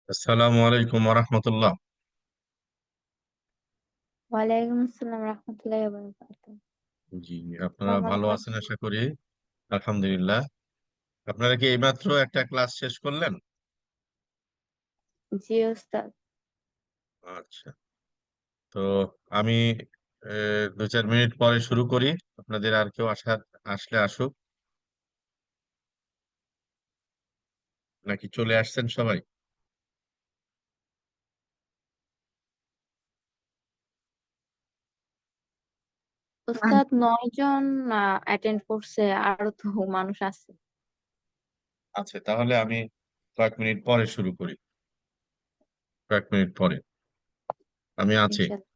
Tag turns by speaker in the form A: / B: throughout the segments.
A: আসসালামু আলাইকুম রহমতুল্লাহ।
B: ওয়ালাইকুম আসসালাম রহমতুল্লাহি ওয়া বারাকাতুহু।
A: জি, আপনারা
B: কেমন
A: ভালো আছেন
B: আছেন?
A: আশা করি। আলহামদুলিল্লাহ। আপনারা কি এইমাত্র একটা ক্লাস শেষ করলেন?
B: জি ওস্তাদ।
A: আচ্ছা। তো আমি 2-4 মিনিট পরে শুরু করি। আপনাদের আর কেউ আসলে আসুক, নাকি চলে আসছেন সবাই?
B: ওস্তাদ 9 জন অ্যাটেন্ড করছে, আরো তো মানুষ আছে।
A: আচ্ছা, তাহলে আমি কয়েক মিনিট পরে শুরু করি। কয়েক মিনিট পরে আমি আছি।
B: ইনশাআল্লাহ।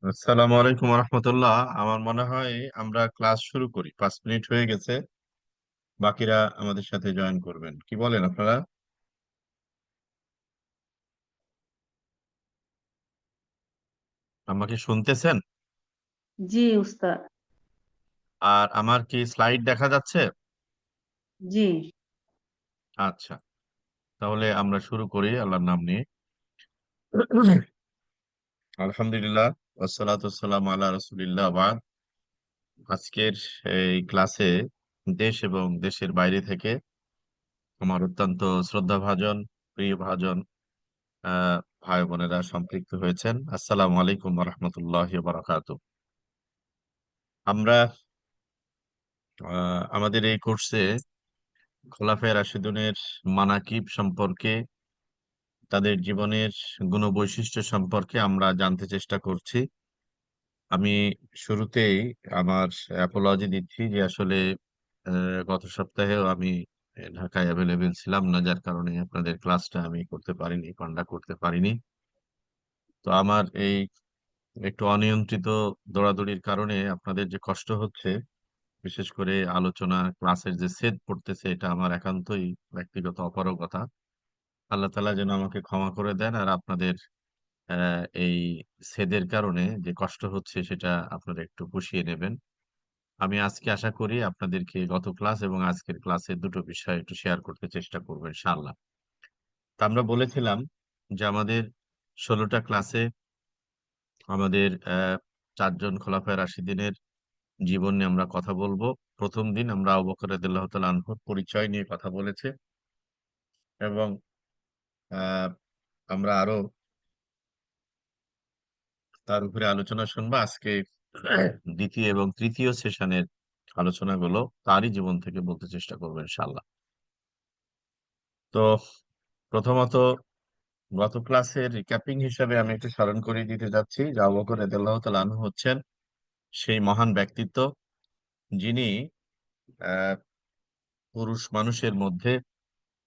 A: আসসালামু আলাইকুম রহমতুল্লাহ। আমার মনে হয় আমরা ক্লাস শুরু করি, 5 মিনিট হয়ে গেছে। বাকিরা আমাদের সাথে জয়েন করবেন, কি বলেন আপনারা? আমাকে শুনতেছেন?
C: জি উস্তাদ।
A: আর আমার কি স্লাইড দেখা যাচ্ছে?
C: জি।
A: আচ্ছা, তাহলে আমরা শুরু করি আল্লাহর নাম নিয়ে। আলহামদুলিল্লাহ, ওয়াসসালাতু ওয়াসসালামু আলা রাসূলিল্লাহ বাদ। আজকের এই ক্লাসে দেশ এবং দেশের বাইরে থেকে আমার অত্যন্ত শ্রদ্ধাভাজন, প্রিয়ভাজন ভাই বোনেরা সম্পৃক্ত হয়েছেন। আসসালামু আলাইকুম রহমতুল্লাহি ওয়া বারাকাতুহু। আমরা আমাদের এই কোর্সে খোলাফায়ে রাশিদুনের মানাকিব সম্পর্কে, তাদের জীবনের গুণবৈশিষ্ট্য সম্পর্কে আমরা জানতে চেষ্টা করছি। আমি শুরুতেই আমার অ্যাপোলজি দিচ্ছি যে আসলে গত সপ্তাহেও আমি ঢাকায় অ্যাভেলেবেল ছিলাম না, যার কারণে আপনাদের ক্লাসটা আমি করতে পারিনি, কন্ডাক্ট করতে পারিনি। তো আমার এই একটু অনিয়ন্ত্রিত দৌড়াদৌড়ির কারণে আপনাদের যে কষ্ট হচ্ছে, বিশেষ করে আলোচনা ক্লাসের যে সেট পড়তেছে, এটা আমার একান্তই ব্যক্তিগত অপারগতা। আল্লাহ তাআলা যেন আমাকে ক্ষমা করে দেন, আর আপনাদের এই সেদের কারণে যে কষ্ট হচ্ছে সেটা আপনারা একটু পুষিয়ে নেবেন। আমি আজকে আশা করি আপনাদেরকে গত ক্লাস এবং আজকের ক্লাসের দুটো বিষয় একটু শেয়ার করতে চেষ্টা করবো ইনশাআল্লাহ। তা আমরা বলেছিলাম যে আমাদের 16টা ক্লাসে আমাদের চারজন খোলাফায়ে রাশিদিনের জীবন নিয়ে আমরা কথা বলবো। প্রথম দিন আমরা আবু বকর রাদিয়াল্লাহু তাআলা আনহুর পরিচয় নিয়ে কথা বলেছি, এবং আহ, আমরা আরো তার উপরে আলোচনা শুনবো আজকে। দ্বিতীয় এবং তৃতীয় সেশনের আলোচনাগুলো তারই জীবন থেকে বলতে চেষ্টা করবো ইনশাআল্লাহ। তো প্রথমত, গত ক্লাসের রিক্যাপিং হিসাবে আমি একটু স্মরণ করিয়ে দিতে যাচ্ছি যে আবু বকর রাদিয়াল্লাহু তাআলা আনহু হচ্ছেন সেই মহান ব্যক্তিত্ব যিনি আহ পুরুষ মানুষের মধ্যে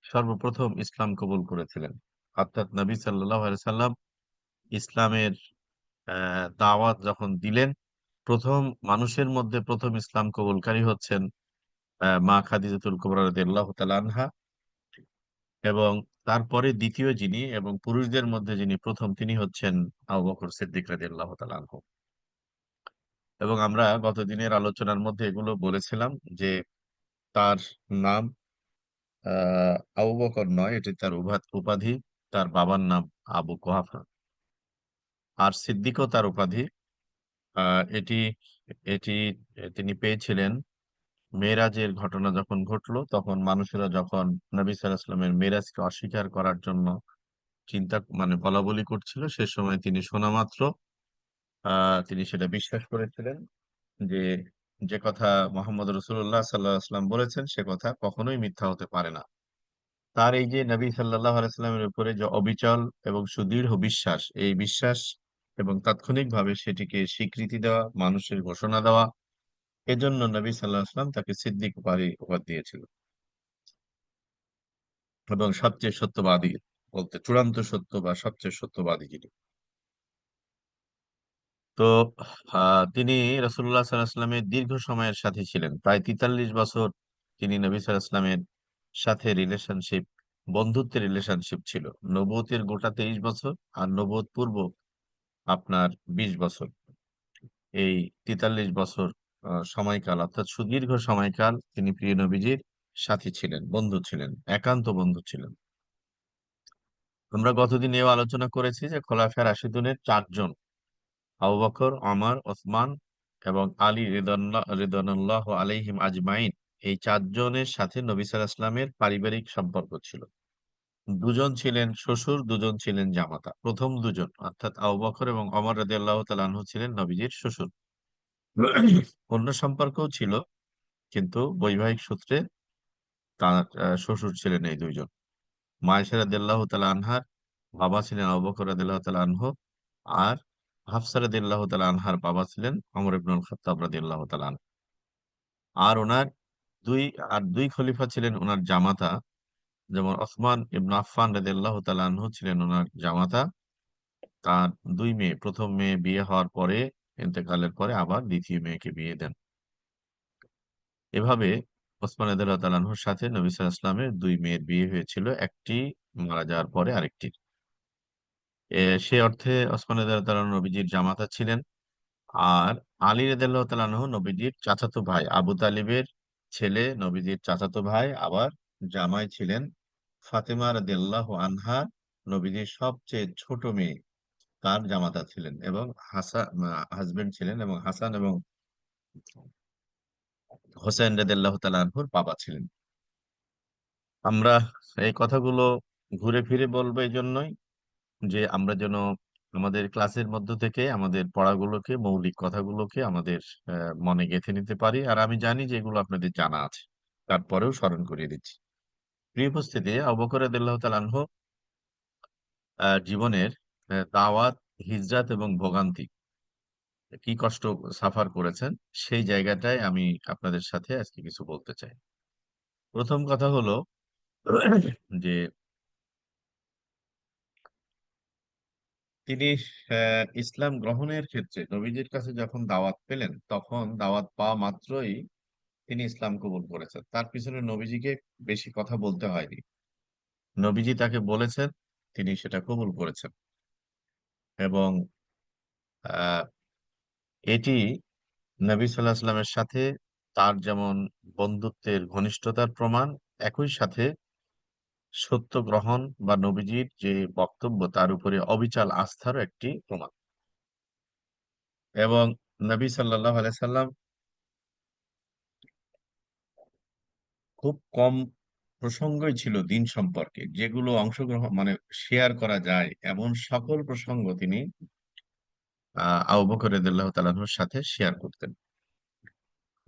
A: সর্বপ্রথম ইসলাম কবুল করেছিলেন। অর্থাৎ নবী সাল্লাল্লাহু আলাইহি সাল্লাম ইসলামের দাওয়াত যখন দিলেন, প্রথম মানুষের মধ্যে প্রথম ইসলাম কবুলকারী হচ্ছেন মা খাদিজাতুল কুবরা রাদিয়াল্লাহু তাআলা আনহা। এবং তারপরে দ্বিতীয় যিনি এবং পুরুষদের মধ্যে যিনি প্রথম, তিনি হচ্ছেন আবু বকর সিদ্দিক রাদিয়াল্লাহু তাআলা আনহু। এবং আমরা গত দিনের আলোচনার মধ্যে এগুলো বলেছিলাম যে তার নাম আবু বকর নয়, এটি তার উপাধি। তার বাবার নাম আবু কুহাফা, আর সিদ্দিকও তার উপাধি। এটি এটি তিনি পেয়েছিলেন মেরাজের ঘটনা যখন ঘটলো, তখন মানুষেরা যখন নবী সাল্লাল্লাহু আলাইহি ওয়াসাল্লামের মেরাজকে অস্বীকার করার জন্য চিন্তা মানে বলা বলি করছিল, সে সময় তিনি শোনা মাত্র তিনি সেটা বিশ্বাস করেছিলেন যে যে কথা মোহাম্মদ রসুল্লাহ সাল্লাহ বলেছেন সে কথা কখনোই মিথ্যা হতে পারে না। তার এই যে নবী সাল্লাহ আলাইস্লামের উপরে যে অবিচল এবং সুদৃঢ় বিশ্বাস, এই বিশ্বাস এবং তাৎক্ষণিকভাবে সেটিকে স্বীকৃতি দেওয়া, মানুষের ঘোষণা দেওয়া, এজন্য নবী সাল্লাহ আসলাম তাকে সিদ্দিক উপাধি দিয়েছিল। এবং সবচেয়ে সত্যবাদী বলতে চূড়ান্ত সত্য বা সবচেয়ে সত্যবাদী যিনি। তো তিনি রাসূলুল্লাহ সাল্লাল্লাহু আলাইহি ওয়াসাল্লামের দীর্ঘ সময়ের সাথী ছিলেন, প্রায় 43 বছর তিনি নবী সাল্লাল্লাহু আলাইহি ওয়াসাল্লামের সাথে রিলেশনশিপ, বন্ধুত্বের রিলেশনশিপ ছিল। নবুয়তের গোটা 23 বছর, আর নবুয়ত পূর্ব আপনার 20 বছর। এই 43 বছর সময়কাল, অর্থাৎ সুদীর্ঘ সময়কাল তিনি প্রিয় নবীজির সাথী ছিলেন, বন্ধু ছিলেন, একান্ত বন্ধু ছিলেন। আমরা গতদিন এও আলোচনা করেছি যে খোলাফায়ে রাশিদুনের চারজন, আবু বকর, ওমর, ওসমান এবং আলী রিদওয়ানুল্লাহ আলাইহিম আজমাইন, এই চারজনের সাথে নবী সাল্লাল্লাহু আলাইহি ওয়াসাল্লামের পারিবারিক সম্পর্ক ছিল। দুজন ছিলেন শ্বশুর, দুজন ছিলেন জামাতা। প্রথম দুজন অর্থাৎ আবু বকর এবং ওমর রাদিয়াল্লাহু তাআলা আনহু ছিলেন নবীজির শ্বশুর। অন্য সম্পর্কও ছিল, কিন্তু বৈবাহিক সূত্রে তার শ্বশুর ছিলেন এই দুইজন। মা আয়েশা রাদিয়াল্লাহু তাআলা আনহার বাবা ছিলেন আবু বকর রাদিয়াল্লাহু তাআলা আনহু, আর হাফসা রাদিয়াল্লাহু তাআলা আনহার বাবা ছিলেন ওমর ইবনুল খাত্তাব রাদিয়াল্লাহু তাআলা আনহু। আর ওনার দুই দুই খলিফা ছিলেন ওনার জামাতা, যেমন ওসমান ইবনে আফফান রাদিয়াল্লাহু তাআলা আনহু ছিলেন ওনার জামাতা। তার দুই মেয়ে, প্রথম মেয়ে বিয়ে হওয়ার পরে, ইন্তেকালের পরে আবার দ্বিতীয় মেয়েকে বিয়ে দেন। এভাবে ওসমান রাদিয়াল্লাহু তাআলা আনহুর সাথে নবী সাল্লাল্লাহু আলাইহি ওয়াসাল্লামের দুই মেয়ের বিয়ে হয়েছিল, একটি মারা যাওয়ার পরে আরেকটির। সে অর্থে ওসমান রাদিয়াল্লাহু তাআলা আনহু নবীজির জামাতা ছিলেন। আর আলী রাদিয়াল্লাহু তাআলা আনহু নবীজির চাচাতো ভাই, আবু তালিবের ছেলে, নবীজির চাচাতো ভাই, আবার জামাই ছিলেন। ফাতেমা রাদিয়াল্লাহু আনহা নবীজির সবচেয়ে ছোট মেয়ে, তার জামাতা ছিলেন, এবং হাজবেন্ড ছিলেন, এবং হাসান এবং হোসেন রাদিয়াল্লাহু তাআলা আনহুর বাবা ছিলেন। আমরা এই কথাগুলো ঘুরে ফিরে বলবো এই জন্যই যে আমরা যেন আমাদের ক্লাসের মধ্য থেকে আমাদের পড়াগুলোকে, মৌলিক কথাগুলোকে আমাদের মনে গেঁথে নিতে পারি। আর আমি জানি যে এগুলো আপনাদের জানা আছে, তারপরেও স্মরণ করিয়ে দিচ্ছি। প্রিয় উপস্থিতি, আবু বকর রাদিয়াল্লাহু তাআলা আনহু জীবনের দাওয়াত, হিজরাত এবং ভোগান্তি, কি কষ্ট সাফার করেছেন, সেই জায়গাটায় আমি আপনাদের সাথে আজকে কিছু বলতে চাই। প্রথম কথা হলো যে তিনি ইসলাম গ্রহণের ক্ষেত্রে নবীজির কাছে যখন দাওয়াত পেলেন, তখন দাওয়াত পাওয়া মাত্রই তিনি ইসলাম কবুল করেছেন। তার পিছনে নবীজিকে বেশি কথা বলতে হয়নি। নবীজি তাকে বলেছেন, তিনি সেটা কবুল করেছেন। এবং আহ, এটি নবী সাল্লাহ সাল্লামের সাথে তার যেমন বন্ধুত্বের ঘনিষ্ঠতার প্রমাণ, একই সাথে সত্য গ্রহণ বা নবীজির যে বক্তব্য তার উপরে অবিচল আস্থারও একটি প্রমাণ। এবং নবী সাল্লাল্লাহু আলাইহি সাল্লাম খুব কম প্রসঙ্গই ছিল দিন সম্পর্কে, যেগুলো অংশগ্রহণ মানে শেয়ার করা যায়, এমন সকল প্রসঙ্গ তিনি আবু বকর রাদিয়াল্লাহু তাআলা আনহুর সাথে শেয়ার করতেন।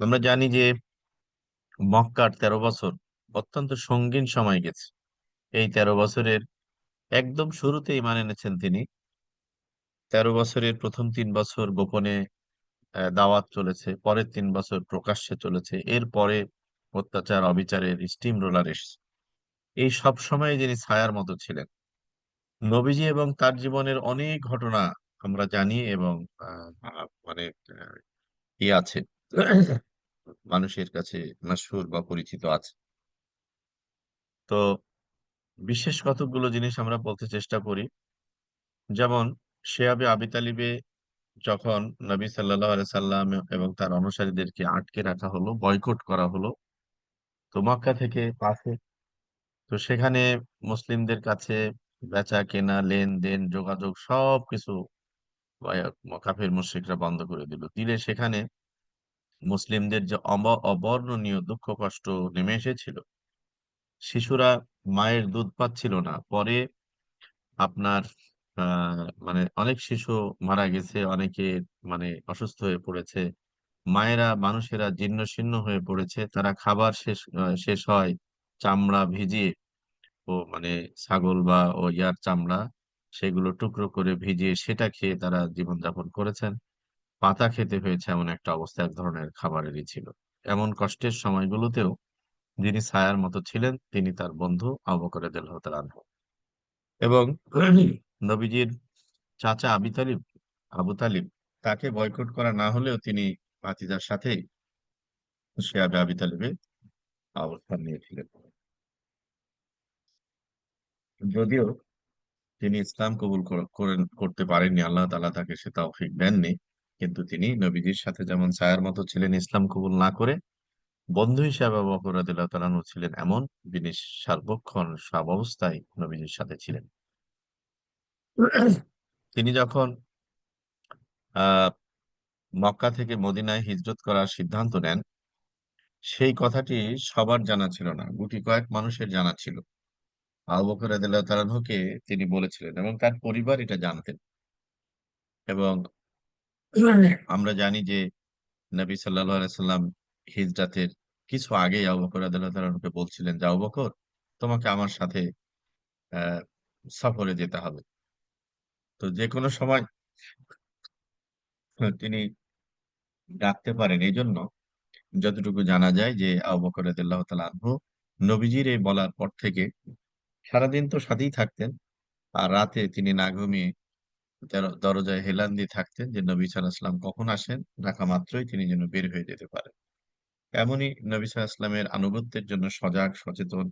A: আমরা জানি যে মক্কার 13 বছর অত্যন্ত সঙ্গীন সময় গেছে। এই 13 বছরের একদম শুরুতেই মানে এনেছেন তিনি। 13 বছরের প্রথম 3 বছর গোপনে দাওয়াত চলেছে, পরের 3 বছর প্রকাশ্যে চলেছে, এরপরে অত্যাচার অবিচারের স্টিম রোলার এসেছে। এই সব সময় যিনি ছায়ার মতো ছিলেন, নবীজি এবং তার জীবনের অনেক ঘটনা আমরা জানি, এবং মানে আহ, আছে মানুষের কাছে মাশহুর বা পরিচিত আছে। তো বিশেষ কতগুলো জিনিস আমরা বলতে চেষ্টা করি। যেমন শেয়াবে আবি তালিবে যখন নবী সাল্লাল্লাহু আলাইহি সাল্লাম এবং তার অনুসারীদেরকে আটকে রাখা হলো, বয়কট করা হলো, তো মক্কা থেকে পাশে, তো সেখানে মুসলিমদের কাছে বেচা কেনা, লেনদেন, যোগাযোগ সবকিছু কাফের মুশরিকরা বন্ধ করে দিল। দিলে সেখানে মুসলিমদের যে অবর্ণনীয় দুঃখ কষ্ট নেমে এসেছিল। শিশুরা মায়ের দুধ পাচ্ছিল না, পরে আপনার মানে অনেক শিশু মারা গেছে, অনেকে মানে অসুস্থ হয়ে পড়েছে, মায়েরা মানুষেরা জীর্ণ শীর্ণ হয়ে পড়েছে, তারা খাবার শেষ হয় চামড়া ভিজিয়ে, ও মানে ছাগল বা ও ইয়ার চামড়া, সেগুলো টুকরো করে ভিজিয়ে সেটা খেয়ে তারা জীবনযাপন করেছেন। পাতা খেতে হয়েছে, এমন একটা অবস্থা এক ধরনের খাবারেরই ছিল। এমন কষ্টের সময়গুলোতেও যিনি ছায়ার মতো ছিলেন, তিনি তার বন্ধু আবু বকর রাদিয়াল্লাহু তাআলা আনহু। এবং নবীজির চাচা আবু তালিব, তাকে বয়কট করা না হলেও তিনি ভাতিজার সাথেই শিয়াবে আবি তালিবে অবস্থান নিয়েছিলেন। যদিও তিনি ইসলাম কবুল করতে পারেননি, আল্লাহ তাআলা তাকে সে তৌফিক দেননি, কিন্তু তিনি নবীজির সাথে যেমন ছায়ার মতো ছিলেন, ইসলাম কবুল না করে বন্ধু হিসাবে আবু বকর রাদিয়াল্লাহু তাআলা আনহু ছিলেন এমন, যিনি সার্বক্ষণ সব অবস্থায় নবীজির সাথে ছিলেন। তিনি যখন আহ মক্কা থেকে মদিনায় হিজরত করার সিদ্ধান্ত নেন, সেই কথাটি সবার জানা ছিল না, গুটি কয়েক মানুষের জানা ছিল। আবু বকর রাদিয়াল্লাহু তাআলা আনহুকে তিনি বলেছিলেন, এবং তার পরিবার এটা জানতেন। এবং আমরা জানি যে নবী সাল্লাল্লাহু আলাইহি সাল্লাম হিজরাতের কিছু আগেই আবু বকর রাদিয়াল্লাহু তাআলা আনহুকে বলছিলেন যে, আবু বকর, তোমাকে আমার সাথে আহ সফরে যেতে হবে। তো যে কোনো সময় তিনি ডাকতে পারেন। এই জন্য যতটুকু জানা যায় যে আবু বকর রাদিয়াল্লাহু তাআলা আনহু নবীজির এই বলার পর থেকে সারাদিন তো সাথেই থাকতেন, আর রাতে তিনি না ঘুমিয়ে দরজায় হেলান দিয়ে থাকতেন যে নবী সাল্লাল্লাহু আলাইহি ওয়াসাল্লাম কখন আসেন, ডাকা মাত্রই তিনি যেন বের হয়ে যেতে পারেন। এমনই নবী সাল্লাল্লাহু আলাইহি ওয়াসাল্লামের আনুগত্যের জন্য সজাগ, সচেতন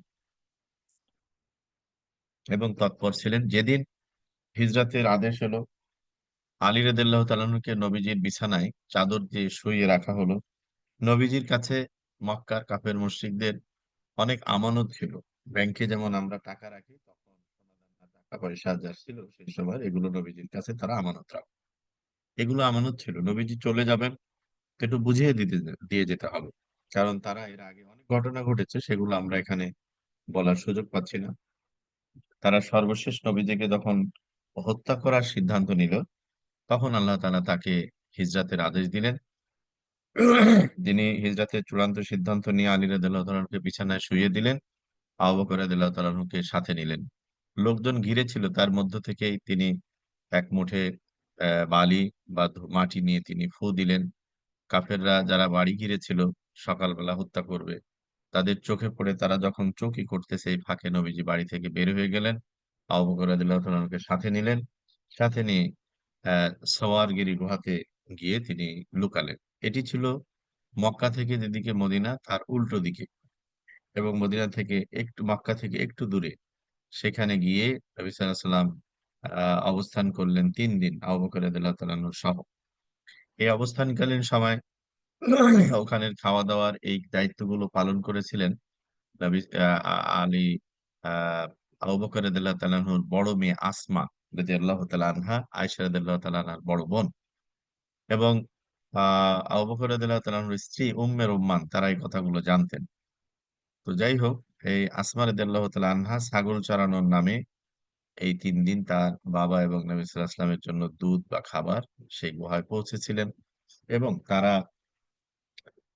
A: এবং তৎপর ছিলেন। যেদিন হিজরতের আদেশ হলো, আলী রাদিয়াল্লাহু তাআলা আনহুকে নবীজির বিছানায় চাদর দিয়ে শুইয়ে রাখা হলো। নবীজির কাছে মক্কার কাফের মুশরিকদের অনেক আমানত ছিল। ব্যাংকে যেমন আমরা টাকা রাখি, তখন সোনা দানা টাকা পয়সা যা ছিল সেই সময় এগুলো নবীজির কাছে তারা আমানত রাখত। এগুলো আমানত ছিল। নবীজি চলে যাবেন, একটু বুঝিয়ে দিয়ে যেতে হবে। কারণ তারা এর আগে অনেক ঘটনা ঘটেছে, সেগুলো আমরা এখানে বলার সুযোগ পাচ্ছি না। তারা সর্বশেষ নবীজিকে যখন হত্যা করার সিদ্ধান্ত নিল, তখন আল্লাহ তাআলা তাকে হিজরতের আদেশ দিলেন। তিনি হিজরতের চূড়ান্ত সিদ্ধান্ত নিয়ে আলী রাদিয়াল্লাহু তাআলা আনহুকে বিছানায় শুইয়ে দিলেন। আবু বকর রাদিয়াল্লাহু তাআলা আনহুকে সাথে নিলেন। লোকজন ঘিরে ছিল, তার মধ্য থেকেই তিনি এক মুঠে বালি বা মাটি নিয়ে তিনি ফু দিলেন। কাফেররা যারা বাড়ি ঘিরে ছিল সকালবেলা হত্যা করবে, তাদের চোখে পড়ে তারা যখন চৌকি করতেছে, এই ফাঁকে নবীজি বাড়ি থেকে বের হয়ে গেলেন। আবু বকর রাদিয়াল্লাহু তাআলা আনহুকে সাথে নিলেন। সাথে নিয়ে সওয়ারগিরি গুহাতে গিয়ে তিনি লুকালেন। এটি ছিল মক্কা থেকে যেদিকে মদিনা তার উল্টো দিকে, এবং মদিনা থেকে একটু, মক্কা থেকে একটু দূরে। সেখানে গিয়ে নবী সাল্লাল্লাহু আলাইহি ওয়াসাল্লাম অবস্থান করলেন ৩ দিন আবু বকর রাদিয়াল্লাহু তাআলা আনহু সহ। এই অবস্থানকালীন সময় ওখানের খাওয়া-দাওয়ার এই দায়িত্বগুলো পালন করেছিলেন নবী আলী, আ আবু বকর রাদিয়াল্লাহু তাআলা আনহুর বড় মেয়ে আসমা রাদিয়াল্লাহু তাআলা আনহা, আয়েশা রাদিয়াল্লাহু তাআলা আনহার বড় বোন, এবং আ আবু বকর রাদিয়াল্লাহু তাআলা আনহুর স্ত্রী উম্মে রুম্মান, তারা এই কথাগুলো জানতেন। তো যাই হোক, এই আসমা রাদিয়াল্লাহু তাআলা আনহা ছাগল চরানোর নামে এই ৩ দিন তার বাবা এবং নবী সাল্লাল্লাহু আলাইহি ওয়াসাল্লামের জন্য দুধ বা খাবার সেই গুহায় পৌঁছেছিলেন, এবং তারা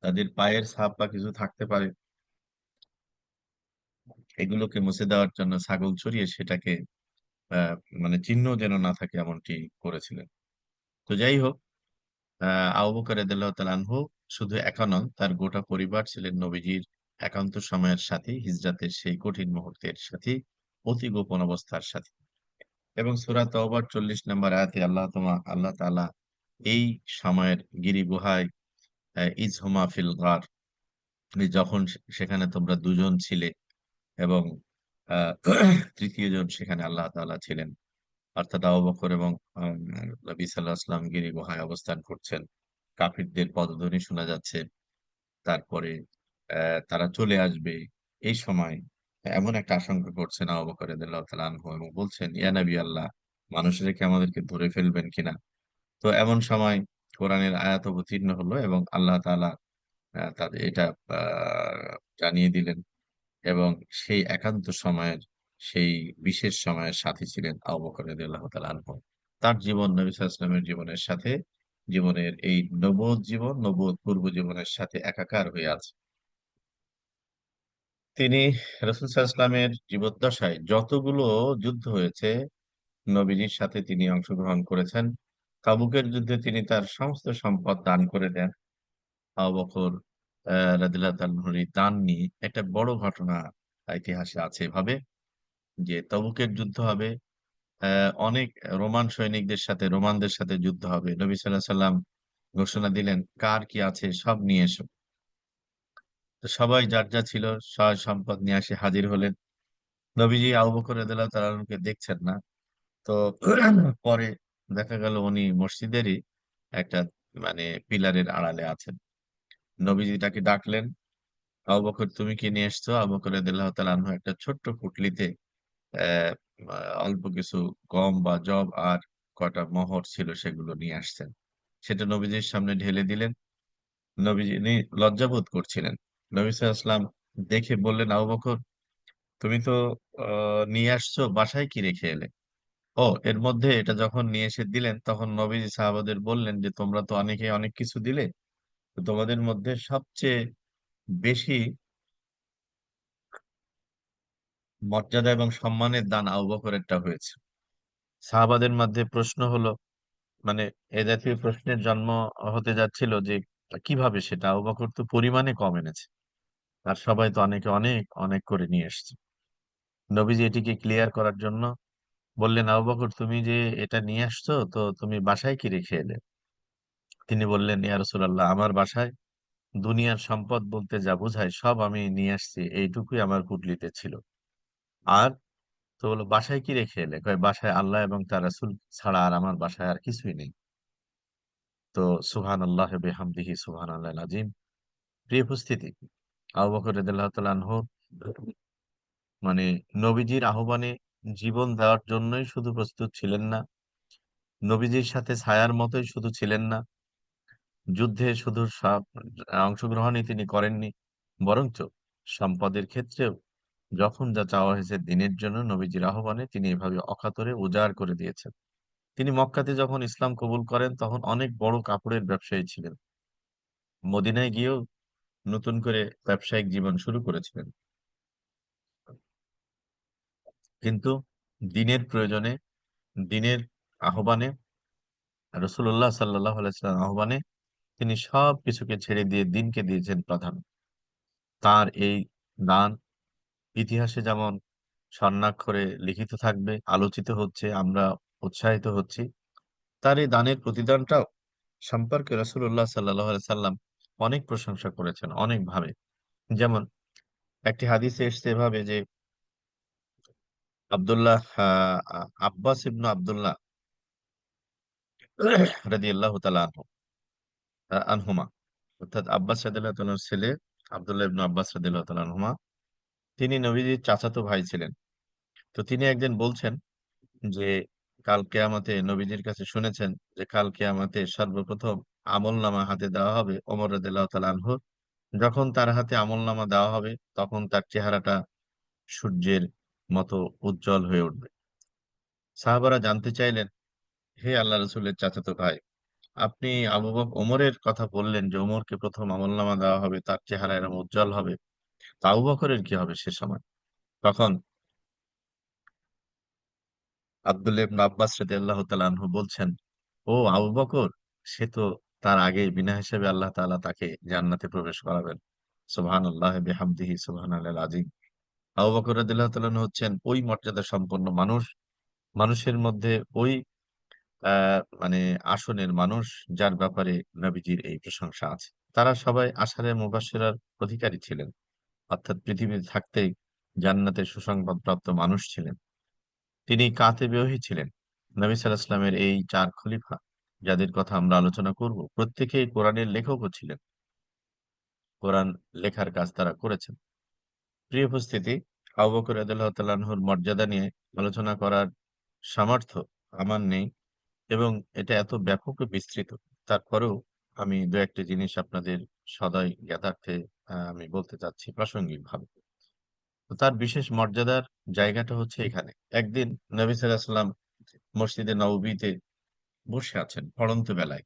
A: তাদের পায়ের ছাপ বা কিছু থাকতে পারে, এগুলোকে মুছে দেওয়ার জন্য ছাগল চড়িয়ে সেটাকে আ মানে চিহ্ন যেন না থাকে এমনটি করেছিলেন। তো যাই হোক, আ আবু বকর রাদিয়াল্লাহু তাআলা আনহু শুধু একা নন, তার গোটা পরিবার ছিলেন নবীজির একান্ত সময়ের সাথী, হিজরাতের সেই কঠিন মুহূর্তের সাথী, অতি গোপন অবস্থার সাথী। এবং সূরা তাওবার ৪০ নম্বর আয়াতে আল্লাহ তাআলা এই সময়ের গিরিগুহায় ইয হুমা ফিল গার, যখন সেখানে তোমরা ২ জন ছিলে এবং আ ৩য় জন সেখানে আল্লাহ তাআলা ছিলেন। অর্থাৎ আবু বকর এবং নবী সাল্লাল্লাহু আলাইহি ওয়াসাল্লাম গিরিগুহায় অবস্থান করছেন। কাফিরদের পদধ্বনি শোনা যাচ্ছে। তারপরে তারা চলে আসবে। এই সময় এমন একটা আশঙ্কা করছেন আবু বকর রাদিয়াল্লাহু তাআলা আনহু, এবং বলছেন, ইয়া নবী আল্লাহ, মানুষেরা কি আমাদেরকে ধরে ফেলবেন কিনা? তো এমন সময় কোরআনের আয়াত অবতীর্ণ হলো এবং আল্লাহ তাআলা তাদের এটা আ জানিয়ে দিলেন, এবং সেই একান্ত সময়ের, সেই বিশেষ সময়ের সাথী ছিলেন আবু বকর রাদিয়াল্লাহু তাআলা আনহু। তার জীবন নবী সাল্লাল্লাহু আলাইহি ওয়াসাল্লামের জীবনের সাথে, জীবনের এই নবুয়ত জীবন, নবুয়ত পূর্ব জীবনের সাথে একাকার হয়ে আছে। তিনি রাসূল সাল্লাল্লাহু আলাইহি ওয়াসাল্লামের জীবদ্দশায় যতগুলো যুদ্ধ হয়েছে, নবীজির সাথে তিনি অংশগ্রহণ করেছেন। তাবুকের যুদ্ধে তিনি তার সমস্ত সম্পদ দান করে দেন। আবু বকর রাদিয়াল্লাহু তাআলা আনহুর এই দান নিয়ে একটা বড় ঘটনা ইতিহাসে আছে এভাবে, যে তাবুকের যুদ্ধ হবে। অনেক রোমান সৈনিকদের সাথে, রোমানদের সাথে যুদ্ধ হবে। নবী সাল্লাল্লাহু আলাইহি ওয়াসাল্লাম ঘোষণা দিলেন, কার কি আছে সব নিয়ে এসো। তো সবাই যার যা ছিল সহায় সম্পদ নিয়ে এসে হাজির হলেন। নবীজি আবু বকর রাদিয়াল্লাহু তাআলা আনহুকে দেখছেন না। তো পরে দেখা গেল উনি মসজিদেরই একটা মানে পিলারের আড়ালে আছেন। নবীজি তাকে ডাকলেন, আবু বকর তুমি কি নিয়ে এসছো? আবু বকর রাদিয়াল্লাহু তাআলা আনহু একটা ছোট্ট পুঁটলিতে অ্যা আ অল্প কিছু গম বা যব আর কয়টা মোহর ছিল সেগুলো নিয়ে আসছেন। সেটা নবীজির সামনে ঢেলে দিলেন। নবীজি লজ্জাবোধ করছিলেন। নবী সাল্লাল্লাহু আলাইহি ওয়াসাল্লাম দেখে বললেন, আবু বকর তুমি তো আ নিয়ে আসছো, বাসায় কি রেখে এলে? ও এর মধ্যে এটা যখন নিয়ে এসে দিলেন, তখন নবীজি সাহাবাদের বললেন যে, তোমরা তো অনেকে অনেক কিছু দিলে। তো তোমাদের মধ্যে সবচেয়ে বেশি মর্যাদা এবং সম্মানের দান আবু বকরেরটা হয়েছে। সাহাবাদের মধ্যে প্রশ্ন হলো, মানে এ জাতীয় প্রশ্নের জন্ম হতে যাচ্ছিল যে কিভাবে সেটা? আবু বকর তো পরিমাণে কম এনেছে। আর সবাই তো অনেকে অনেক, অনেক করে নিয়ে এসছে। নবীজি এটিকে ক্লিয়ার করার জন্য বললেন, আবু বকর, তুমি যে এটা নিয়ে আসছো, তো তুমি বাসায় কি রেখে এলে? তিনি বললেন, ইয়া রাসূলুল্লাহ, আমার বাসায় দুনিয়ার সম্পদ বলতে যা বোঝায় সব আমি নিয়ে আসছি, এইটুকুই আমার পুটলিতে ছিল। আর তো বললো, বাসায় কি রেখে এলে? কয়, বাসায় আল্লাহ এবং তার রাসূল ছাড়া আর আমার বাসায় আর কিছুই নেই। তো সুবহানাল্লাহি বিহামদিহি সুবহানাল্লাহিল আযীম। প্রিয় উপস্থিতি, আবু বকর রাদিয়াল্লাহু তাআলা আনহু মানে নবীজির আহ্বানে জীবন দেওয়ার জন্যই শুধু প্রস্তুত ছিলেন না, নবীজির সাথে ছায়ার মতোই শুধু ছিলেন না, যুদ্ধে শুধু অংশগ্রহণই তিনি করেননি, বরঞ্চ সম্পদের ক্ষেত্রেও যখন যা চাওয়া হয়েছে দিনের জন্য নবীজির আহ্বানে তিনি এভাবে অকাতরে উজাড় করে দিয়েছেন। তিনি মক্কাতে যখন ইসলাম কবুল করেন তখন অনেক বড় কাপড়ের ব্যবসায়ী ছিলেন। মদিনায় গিয়েও নতুন করে ব্যবসায়িক জীবন শুরু করেছিলেন। কিন্তু দিনের প্রয়োজনে, দিনের আহ্বানে, রাসূলুল্লাহ সাল্লাল্লাহু আলাইহি ওয়াসাল্লাম আহ্বানে তিনি সবকিছুকে ছেড়ে দিয়ে দিনকে দিয়েছেন প্রাধান্য। তার এই দান ইতিহাসে যেমন স্বর্ণাক্ষরে লিখিত থাকবে, আলোচিত হচ্ছে, আমরা উৎসাহিত হচ্ছি। তার এই দানের প্রতিদানটাও সম্পর্কে রাসূলুল্লাহ সাল্লাল্লাহু আলাইহি সাল্লাম অনেক প্রশংসা করেছেন অনেকভাবে। যেমন একটি হাদিসে এসছে এভাবে যে আব্দুল্লাহ আব্বাস ইবনু আব্দুল্লাহ রাদিয়াল্লাহু তাআলা আনহুমা, অর্থাৎ আব্বাস রাদিয়াল্লাহু তাআলার ছেলে আব্দুল্লাহ ইবনু আব্বাস রাদিয়াল্লাহু তাআলা আনহুমা, তিনি নবীজির চাচাতো ভাই ছিলেন। তো তিনি একদিন বলছেন যে কাল কিয়ামতে নবীজির কাছে শুনেছেন যে কাল কিয়ামতে সর্বপ্রথম আমলনামা হাতে দেওয়া হবে ওমর রাদিয়াল্লাহু তাআলা আনহুর। যখন তার হাতে আমলনামা দেওয়া হবে তখন তার চেহারাটা সূর্যের মতো উজ্জ্বল হয়ে উঠবে। সাহাবারা জানতে চাইলেন, হে আল্লাহ রাসূলের চাচাতো ভাই, আপনি ওমরের কথা বললেন যে ওমরকে প্রথম আমলনামা দেওয়া হবে, তার চেহারা এরকম উজ্জ্বল হবে। তো আবু বকরের কি হবে সে সময়? তখন আব্দুল্লাহ ইবনে আব্বাস রাদিয়াল্লাহু তাআলা আনহু বলছেন, ও আবু বকর, সে তো তার আগে বিনা হিসেবে আল্লাহ তাআলা তাকে জান্নাতে প্রবেশ করাবেন। সুবহানাল্লাহি বিহামদিহি সুবহানাল্লাহিল আযীম। আবু বকর রাদিয়াল্লাহু তাআলা আনহু হচ্ছেন ওই মর্যাদা সম্পন্ন মানুষ, মানুষের মধ্যে ওই আ মানে আসনের মানুষ যার ব্যাপারে নবীজির এই প্রশংসা আছে। তারা সবাই আশারে মুবাশশিরার অধিকারী ছিলেন। অর্থাৎ পৃথিবীতে থাকতেই জান্নাতের সুসংবাদপ্রাপ্ত মানুষ ছিলেন। তিনি কাতিবে ওহী ছিলেন। নবী সাল্লাল্লাহু আলাইহি ওয়াসাল্লামের এই ৪ খলিফা যাদের কথা আমরা আলোচনা করব, প্রত্যেকেই কোরআনের লেখকও ছিলেন। কোরআন লেখার কাজ তারা করেছেন। প্রিয় উপস্থিতি, আবু বকর রাদিয়াল্লাহু তাআলা আনহুর মর্যাদা নিয়ে আলোচনা করার সামর্থ্য আমার নেই এবং এটা এত ব্যাপক ও বিস্তৃত। তারপরেও আমি ২-১ টি জিনিস আপনাদের সদয় জ্ঞাতার্থে আমি বলতে চাচ্ছি প্রাসঙ্গিকভাবে। তো তার বিশেষ মর্যাদার জায়গাটা হচ্ছে এখানে। একদিন নবী সাল্লাল্লাহু আলাইহি ওয়াসাল্লাম মসজিদে নববীতে বসে আছেন পড়ন্ত বেলায়।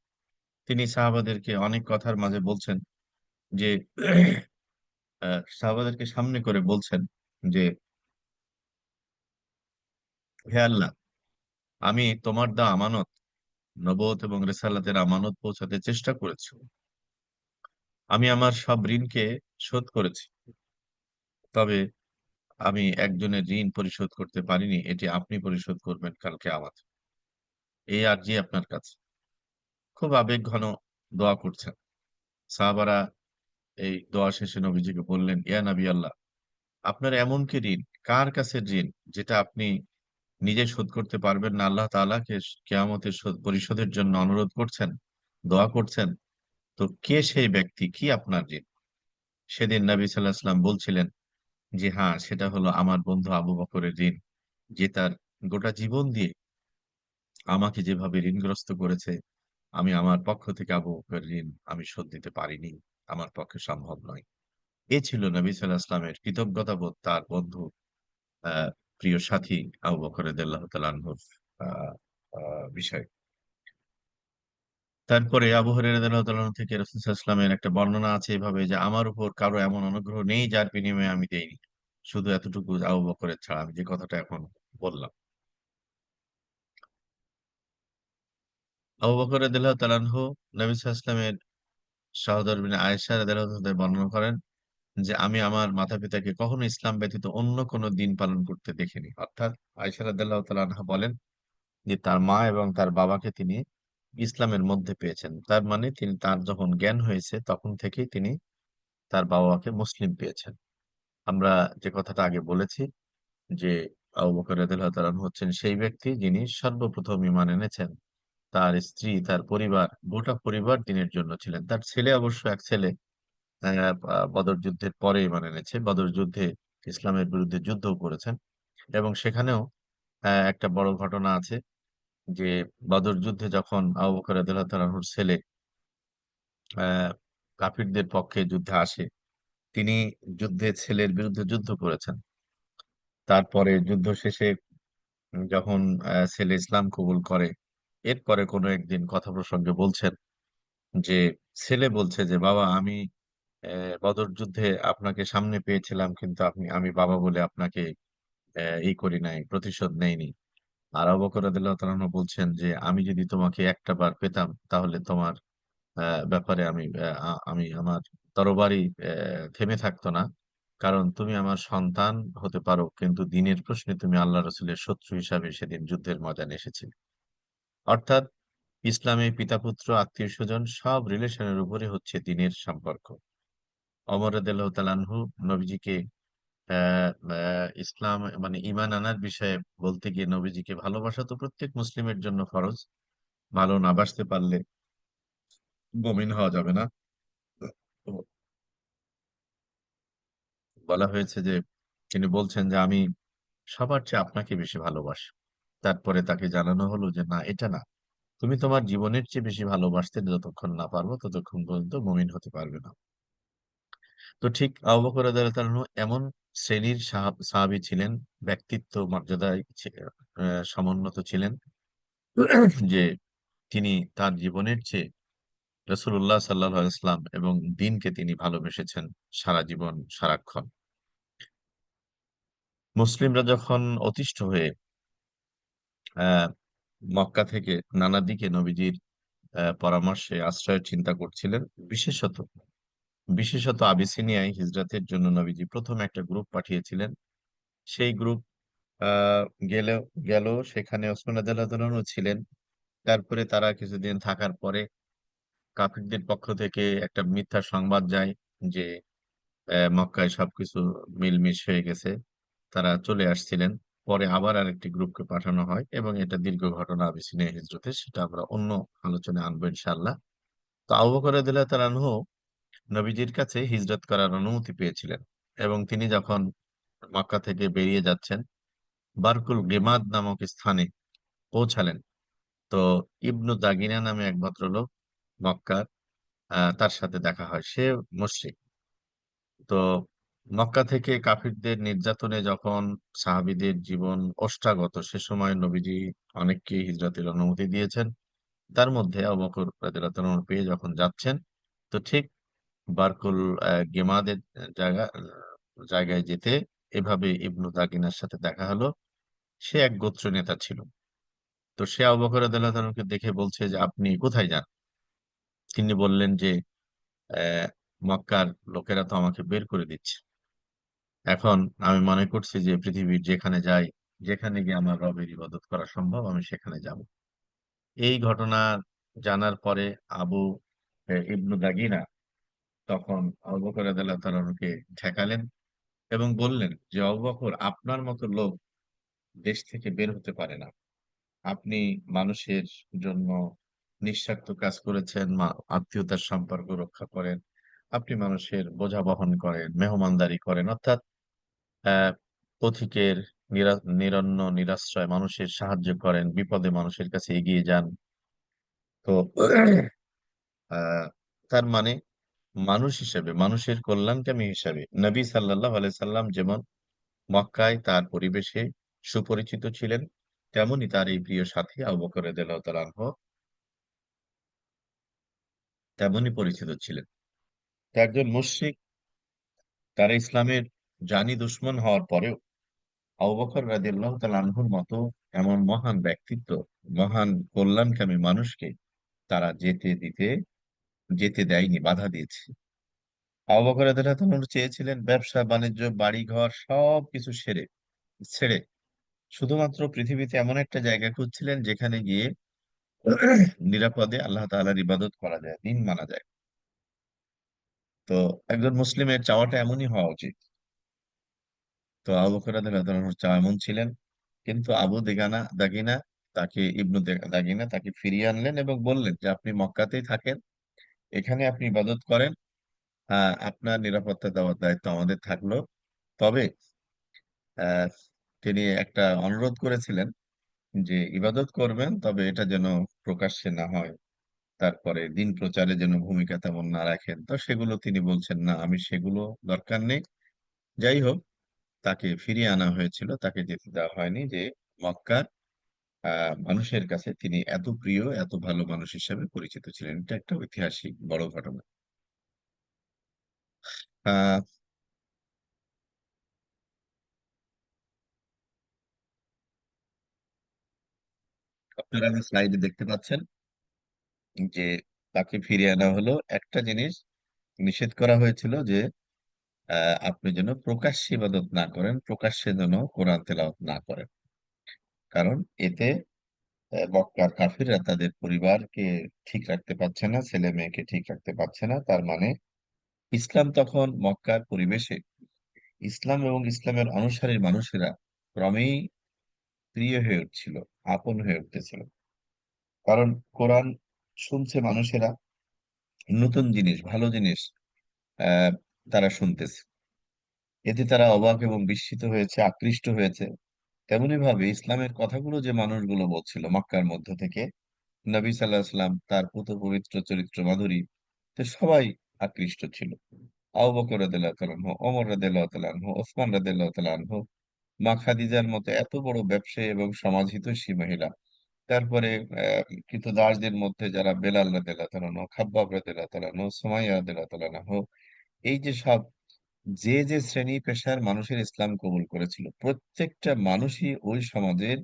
A: তিনি সাহাবাদেরকে অনেক কথার মাঝে বলছেন যে সাহাবাদেরকে সামনে করে বলছেন যে, হে আল্লাহ, আমি তোমার দেওয়া আমানত, নবুয়ত এবং রিসালাতের আমানত পৌঁছাতে চেষ্টা করেছি। আমি আমার সব ঋণকে শোধ করেছি। তবে আমি একজনের ঋণ পরিশোধ করতে পারিনি। এটি আপনি পরিশোধ করবেন কাল কিয়ামতে। এই আরজি আপনার কাছে। খুব আবেগঘন দোয়া করছেন। সাহাবারা এই দোয়া শেষে নবীজিকে বললেন, ইয়া নবী আল্লাহ, আপনার এমন কি ঋণ, কার কাছে ঋণ যেটা আপনি নিজে শোধ করতে পারবেন না, আল্লাহ তাআলাকে কিয়ামতে পরিশোধের জন্য অনুরোধ করছেন, দোয়া করছেন। তো কে সেই ব্যক্তি, কি আপনার ঋণ? সেদিন নবী সাল্লাল্লাহু আলাইহি ওয়াসাল্লাম বলছিলেন যে, হ্যাঁ, সেটা হলো আমার বন্ধু আবু বকরের ঋণ। যে তার গোটা জীবন দিয়ে আমাকে যেভাবে ঋণগ্রস্ত করেছে, আমি আমার পক্ষ থেকে আবু বকরের ঋণ আমি শোধ দিতে পারিনি। আমার পক্ষে সম্ভব নয়। এ ছিল নবী সাল্লাল্লাহু আলাইহি ওয়াসাল্লামের কৃতজ্ঞতাবোধ তার বন্ধু আ প্রিয় সাথী আবু বকর রাদিয়াল্লাহু তাআলা আনহুর আ আ বিষয়। তারপরে আবু হুরায়রা রাদিয়াল্লাহু তাআলা আনহু থেকে রাসূল সাল্লাল্লাহু আলাইহি ওয়াসাল্লামের একটা বর্ণনা আছে এভাবে যে, আমার উপর কারো এমন অনুগ্রহ নেই যার বিনিময়ে আমি দেইনি। শুধু এতটুকু আবু বকরের ছাড়া, আমি যে কথাটা এখন বললাম। আবু বকর রাদিয়াল্লাহু তাআলা আনহু নবী সাল্লাল্লাহু আলাইহি ওয়াসাল্লামের সহধর্মিণী আয়েশা রাদিয়াল্লাহু তাআলা বর্ণনা করেন যে আমি আমার মাতা পিতাকে কখনো ইসলাম ব্যতীত অন্য কোনো দিন পালন করতে দেখিনি। অর্থাৎ আয়েশা রাদিয়াল্লাহু তাআলা আনহা বলেন যে তার মা এবং তার বাবাকে তিনি ইসলামের মধ্যে পেয়েছেন। তার মানে তার যখন জ্ঞান হয়েছে তখন থেকেই তিনি তার বাবা মাকে মুসলিম পেয়েছেন। আমরা যে কথাটা আগে বলেছি যে আবু বকর রাদিয়াল্লাহু তাআলা আনহু হচ্ছেন সেই ব্যক্তি যিনি সর্বপ্রথম ঈমান এনেছেন। তার স্ত্রী, তার পরিবার, গোটা পরিবার দ্বীনের জন্য ছিলেন। তার ছেলে অবশ্য এক ছেলে বদর যুদ্ধের পরে ঈমান এনেছে। বদর যুদ্ধে ইসলামের বিরুদ্ধে যুদ্ধও করেছেন এবং সেখানেও একটা বড় ঘটনা আছে যে বদর যুদ্ধে যখন আবু বকর রাদিয়াল্লাহু তাআলা আনহুর ছেলে আ কাফিরদের পক্ষে যুদ্ধে আসে, তিনি যুদ্ধে ছেলের বিরুদ্ধে যুদ্ধ করেছেন। তারপরে যুদ্ধ শেষে যখন ছেলে ইসলাম কবুল করে, এরপরে কোনো একদিন কথা প্রসঙ্গে বলছেন যে ছেলে বলছে যে, "বাবা আমি বদর যুদ্ধে আপনাকে সামনে পেয়েছিলাম কিন্তু আমি বাবা বলে আপনাকে করি নাই, প্রতিশোধ নেইনি।" আর আবু বকর রাদিয়াল্লাহু তাআলা আনহু বলছেন যে, "আমি যদি তোমাকে একটা বার পেতাম তাহলে তোমার ব্যাপারে আমি আমার তরবারি থেমে থাকতো না। কারণ তুমি আমার সন্তান হতে পারো কিন্তু দ্বীনের প্রশ্নে তুমি আল্লাহ রাসূলের শত্রু হিসাবে সেদিন যুদ্ধের ময়দানে এসেছিলে।" অর্থাৎ ইসলামে পিতা-পুত্র, আত্মীয়স্বজন সব রিলেশনের উপরে হচ্ছে দ্বীনের সম্পর্ক। ওমর রাদিয়াল্লাহু তাআলা আনহু নবীজিকে অ্যা অ্যা ইসলাম মানে ঈমান আনার বিষয়ে বলতে গিয়ে নবীজিকে ভালোবাসা তো প্রত্যেক মুসলিমের জন্য ফরজ। ভালো না বাসতে পারলে মুমিন হওয়া যাবে না। তো বলা হয়েছে যে তিনি বলছেন যে, "আমি সবার চেয়ে আপনাকে বেশি ভালোবাসি।" তারপরে তাকে জানানো হলো যে, "না, এটা না। তুমি তোমার জীবনের চেয়ে বেশি ভালোবাসতে যতক্ষণ না পারবো ততক্ষণ পর্যন্ত মুমিন হতে পারবে না।" তো ঠিক আবু বকর রাদিয়াল্লাহু তাআলা আনহু এমন শ্রেণীর সাহাবী ছিলেন, ব্যক্তিত্ব মর্যাদায় সমুন্নত ছিলেন যে তিনি তার জীবনের চেয়ে রাসূলুল্লাহ সাল্লাল্লাহু আলাইহি ওয়াসাল্লাম এবং দ্বীনকে তিনি ভালোবেসেছেন সারা জীবন সারাক্ষণ। মুসলিমরা যখন অতিষ্ঠ হয়ে আ মক্কা থেকে নানা দিকে নবীজির পরামর্শে আশ্রয়ের চিন্তা করছিলেন, বিশেষত বিশেষত আবিসিনিয়ায় হিজরতের জন্য নবীজি ১ম একটা গ্রুপ পাঠিয়েছিলেন। সেই গ্রুপ আ গেলেও গেল সেখানে ওসমান রাদিয়াল্লাহু তাআলা আনহু ছিলেন। তারপরে তারা কিছুদিন থাকার পরে কাফিরদের পক্ষ থেকে একটা মিথ্যা সংবাদ যায় যে মক্কায় সবকিছু মিলমিশ হয়ে গেছে। তারা চলে আসছিলেন। পরে আবার আরেকটি গ্রুপকে পাঠানো হয় এবং এটা দীর্ঘ ঘটনা আবিসিনিয়া হিজরতের। সেটা আমরা অন্য আলোচনায় আনবো ইনশাআল্লাহ। তো আবু বকর রাদিয়াল্লাহু তাআলা আনহু নবীজির কাছে হিজরত করার অনুমতি পেয়েছিলেন এবং তিনি যখন মক্কা থেকে বেরিয়ে যাচ্ছেন, বারকুল গিমাদ নামক স্থানে পৌঁছালেন। তো ইবনু দাগিনা নামে এক ভদ্রলোক মক্কার তার সাথে দেখা হয়। সে মুশরিক। তো মক্কা থেকে কাফিরদের নির্যাতনে যখন সাহাবীদের জীবন ওষ্ঠাগত সে সময় নবীজি অনেককেই হিজরতের অনুমতি দিয়েছেন। তার মধ্যে আবু বকর রাদিয়াল্লাহু তাআলা আনহু পেয়ে যখন যাচ্ছেন, তো ঠিক বারকুল গিমাদের জায়গায় যেতে এভাবে ইবনু দাগিনার সাথে দেখা হলো। সে এক গোত্র নেতা ছিল। তো সে আবু বকর রাদিয়াল্লাহু তাআলা আনহুকে দেখে বলছে যে, "আপনি কোথায় যান?" তিনি বললেন যে, মক্কার লোকেরা তো আমাকে বের করে দিচ্ছে। এখন আমি মনে করছি যে পৃথিবীর যেখানে যাই, যেখানে গিয়ে আমার রবের ইবাদত করা সম্ভব আমি সেখানে যাব।" এই ঘটনা জানার পরে আবু ইবনু দাগিনা তখন আবু বকর রাদিয়াল্লাহু তাআলা আনহুকে ঠেকালেন এবং বললেন যে, "আবু বকর আপনার মতো লোক দেশ থেকে বের হতে পারে না। আপনি মানুষের জন্য নিঃস্বার্থ কাজ করেছেন, আত্মীয়তার সম্পর্ক রক্ষা করেন। আপনি মানুষের বোঝা বহন করেন, মেহমানদারি করেন। অর্থাৎ অ্যা পথিকের নিরন্ন নিরাশ্রয় মানুষের সাহায্য করেন, বিপদে মানুষের কাছে এগিয়ে যান। তো আ তার মানে মানুষ হিসেবে, মানুষের কল্যাণকামী হিসাবে নবী সাল্লাল্লাহু আলাইহি সাল্লাম যেমন মক্কায় তার পরিবেশে সুপরিচিত ছিলেন, তেমনি তার এই প্রিয় সাথী আবু বকর রাদিয়াল্লাহু তাআলা আনহু তেমনই পরিচিত ছিলেন। তো একজন মুশরিক তারা ইসলামের জানি দুশমন হওয়ার পরেও আবু বকর রাদিয়াল্লাহু তাআলা আনহুর মতো এমন মহান ব্যক্তিত্ব, মহান কল্যাণকামী মানুষকে তারা যেতে দেয়নি, বাধা দিয়েছে। আবু বকর রাদিয়াল্লাহু তাআলা চেয়েছিলেন ব্যবসা বাণিজ্য বাড়ি ঘর সবকিছু ছেড়ে শুধুমাত্র পৃথিবীতে এমন একটা জায়গা খুঁজছিলেন যেখানে গিয়ে নিরাপদে আল্লাহ তাআলার ইবাদত করা যায়, দিন মানা যায়। তো একজন মুসলিমের চাওয়াটা এমনই হওয়া উচিত। তো আবু বকর রাদিয়াল্লাহু তাআলার চাওয়া এমন ছিলেন, কিন্তু আবু দাগিনা তাকে দাগিনা তাকে ফিরিয়ে আনলেন এবং বললেন যে আপনি মক্কাতেই থাকেন, এখানে আপনি ইবাদত করেন। আপনার নিরাপত্তা দেওয়ার দায়িত্ব আমাদের থাকলো। তবে আহ, তিনি একটা অনুরোধ করেছিলেন যে ইবাদত করবেন, তবে এটা যেন প্রকাশ্যে না হয়, তারপরে দিন প্রচারে যেন ভূমিকা তেমন না রাখেন। তো সেগুলো তিনি বলছেন না, আমি সেগুলো দরকার নেই। যাই হোক, তাকে ফিরিয়ে আনা হয়েছিল, তাকে যেতে দেওয়া হয়নি। যে মক্কার মানুষের কাছে তিনি এত প্রিয়, এত ভালো মানুষ হিসেবে পরিচিত ছিলেন। এটা একটা ঐতিহাসিক বড় ঘটনা। আহ আপনারা স্লাইডে দেখতে পাচ্ছেন যে তাকে ফিরিয়ে আনা হলো। একটা জিনিস নিষেধ করা হয়েছিল যে আপনি যেন প্রকাশ্যে ইবাদত না করেন, প্রকাশ্যে যেন কোরআন তেলাওয়াত না করেন। কারণ এতে মক্কার কাফিররা তাদের পরিবারকে ঠিক রাখতে পারছে না, ছেলে মেয়েকে ঠিক রাখতে পারছে না। তার মানে ইসলাম তখন মক্কার পরিবেশে, ইসলাম এবং ইসলামের অনুসারী মানুষেরা ক্রমেই প্রিয় হয়ে উঠছিল, আপন হয়ে উঠতেছিল। কারণ কোরআন শুনছে মানুষেরা, নতুন জিনিস, ভালো জিনিস আহ তারা শুনতেছে। এতে তারা অবাক এবং বিস্মিত হয়েছে, আকৃষ্ট হয়েছে। তেমনি ভাবে ইসলামের কথাগুলো যে মানুষগুলো বলছিল মক্কার মধ্য থেকে, নবী সাল্লাহ সাল্লাম তার পুত পবিত্র চরিত্র মাধুরী, তো সবাই আকৃষ্ট ছিল। আবু বকর রাদিয়াল্লাহু তাআলা আনহু, ওমর রাদিয়াল্লাহু তাআলা আনহু, ওসমান রাদিয়াল্লাহু তাআলা আনহু, মা খাদিজার মতো এত বড় ব্যবসায়ী এবং সমাজহিতৈষী মহিলা। তারপরে কৃতদাসদের মধ্যে যারা বেলাল রাদিয়াল্লাহু তাআলা আনহু, খাব্বাব রাদিয়াল্লাহু তাআলা আনহু, সুমাইয়া রাদিয়াল্লাহু তাআলা আনহু, এই যে সব যে যে শ্রেণী পেশার মানুষের ইসলাম কবুল করেছিল, প্রত্যেকটা মানুষই ওই সমাজের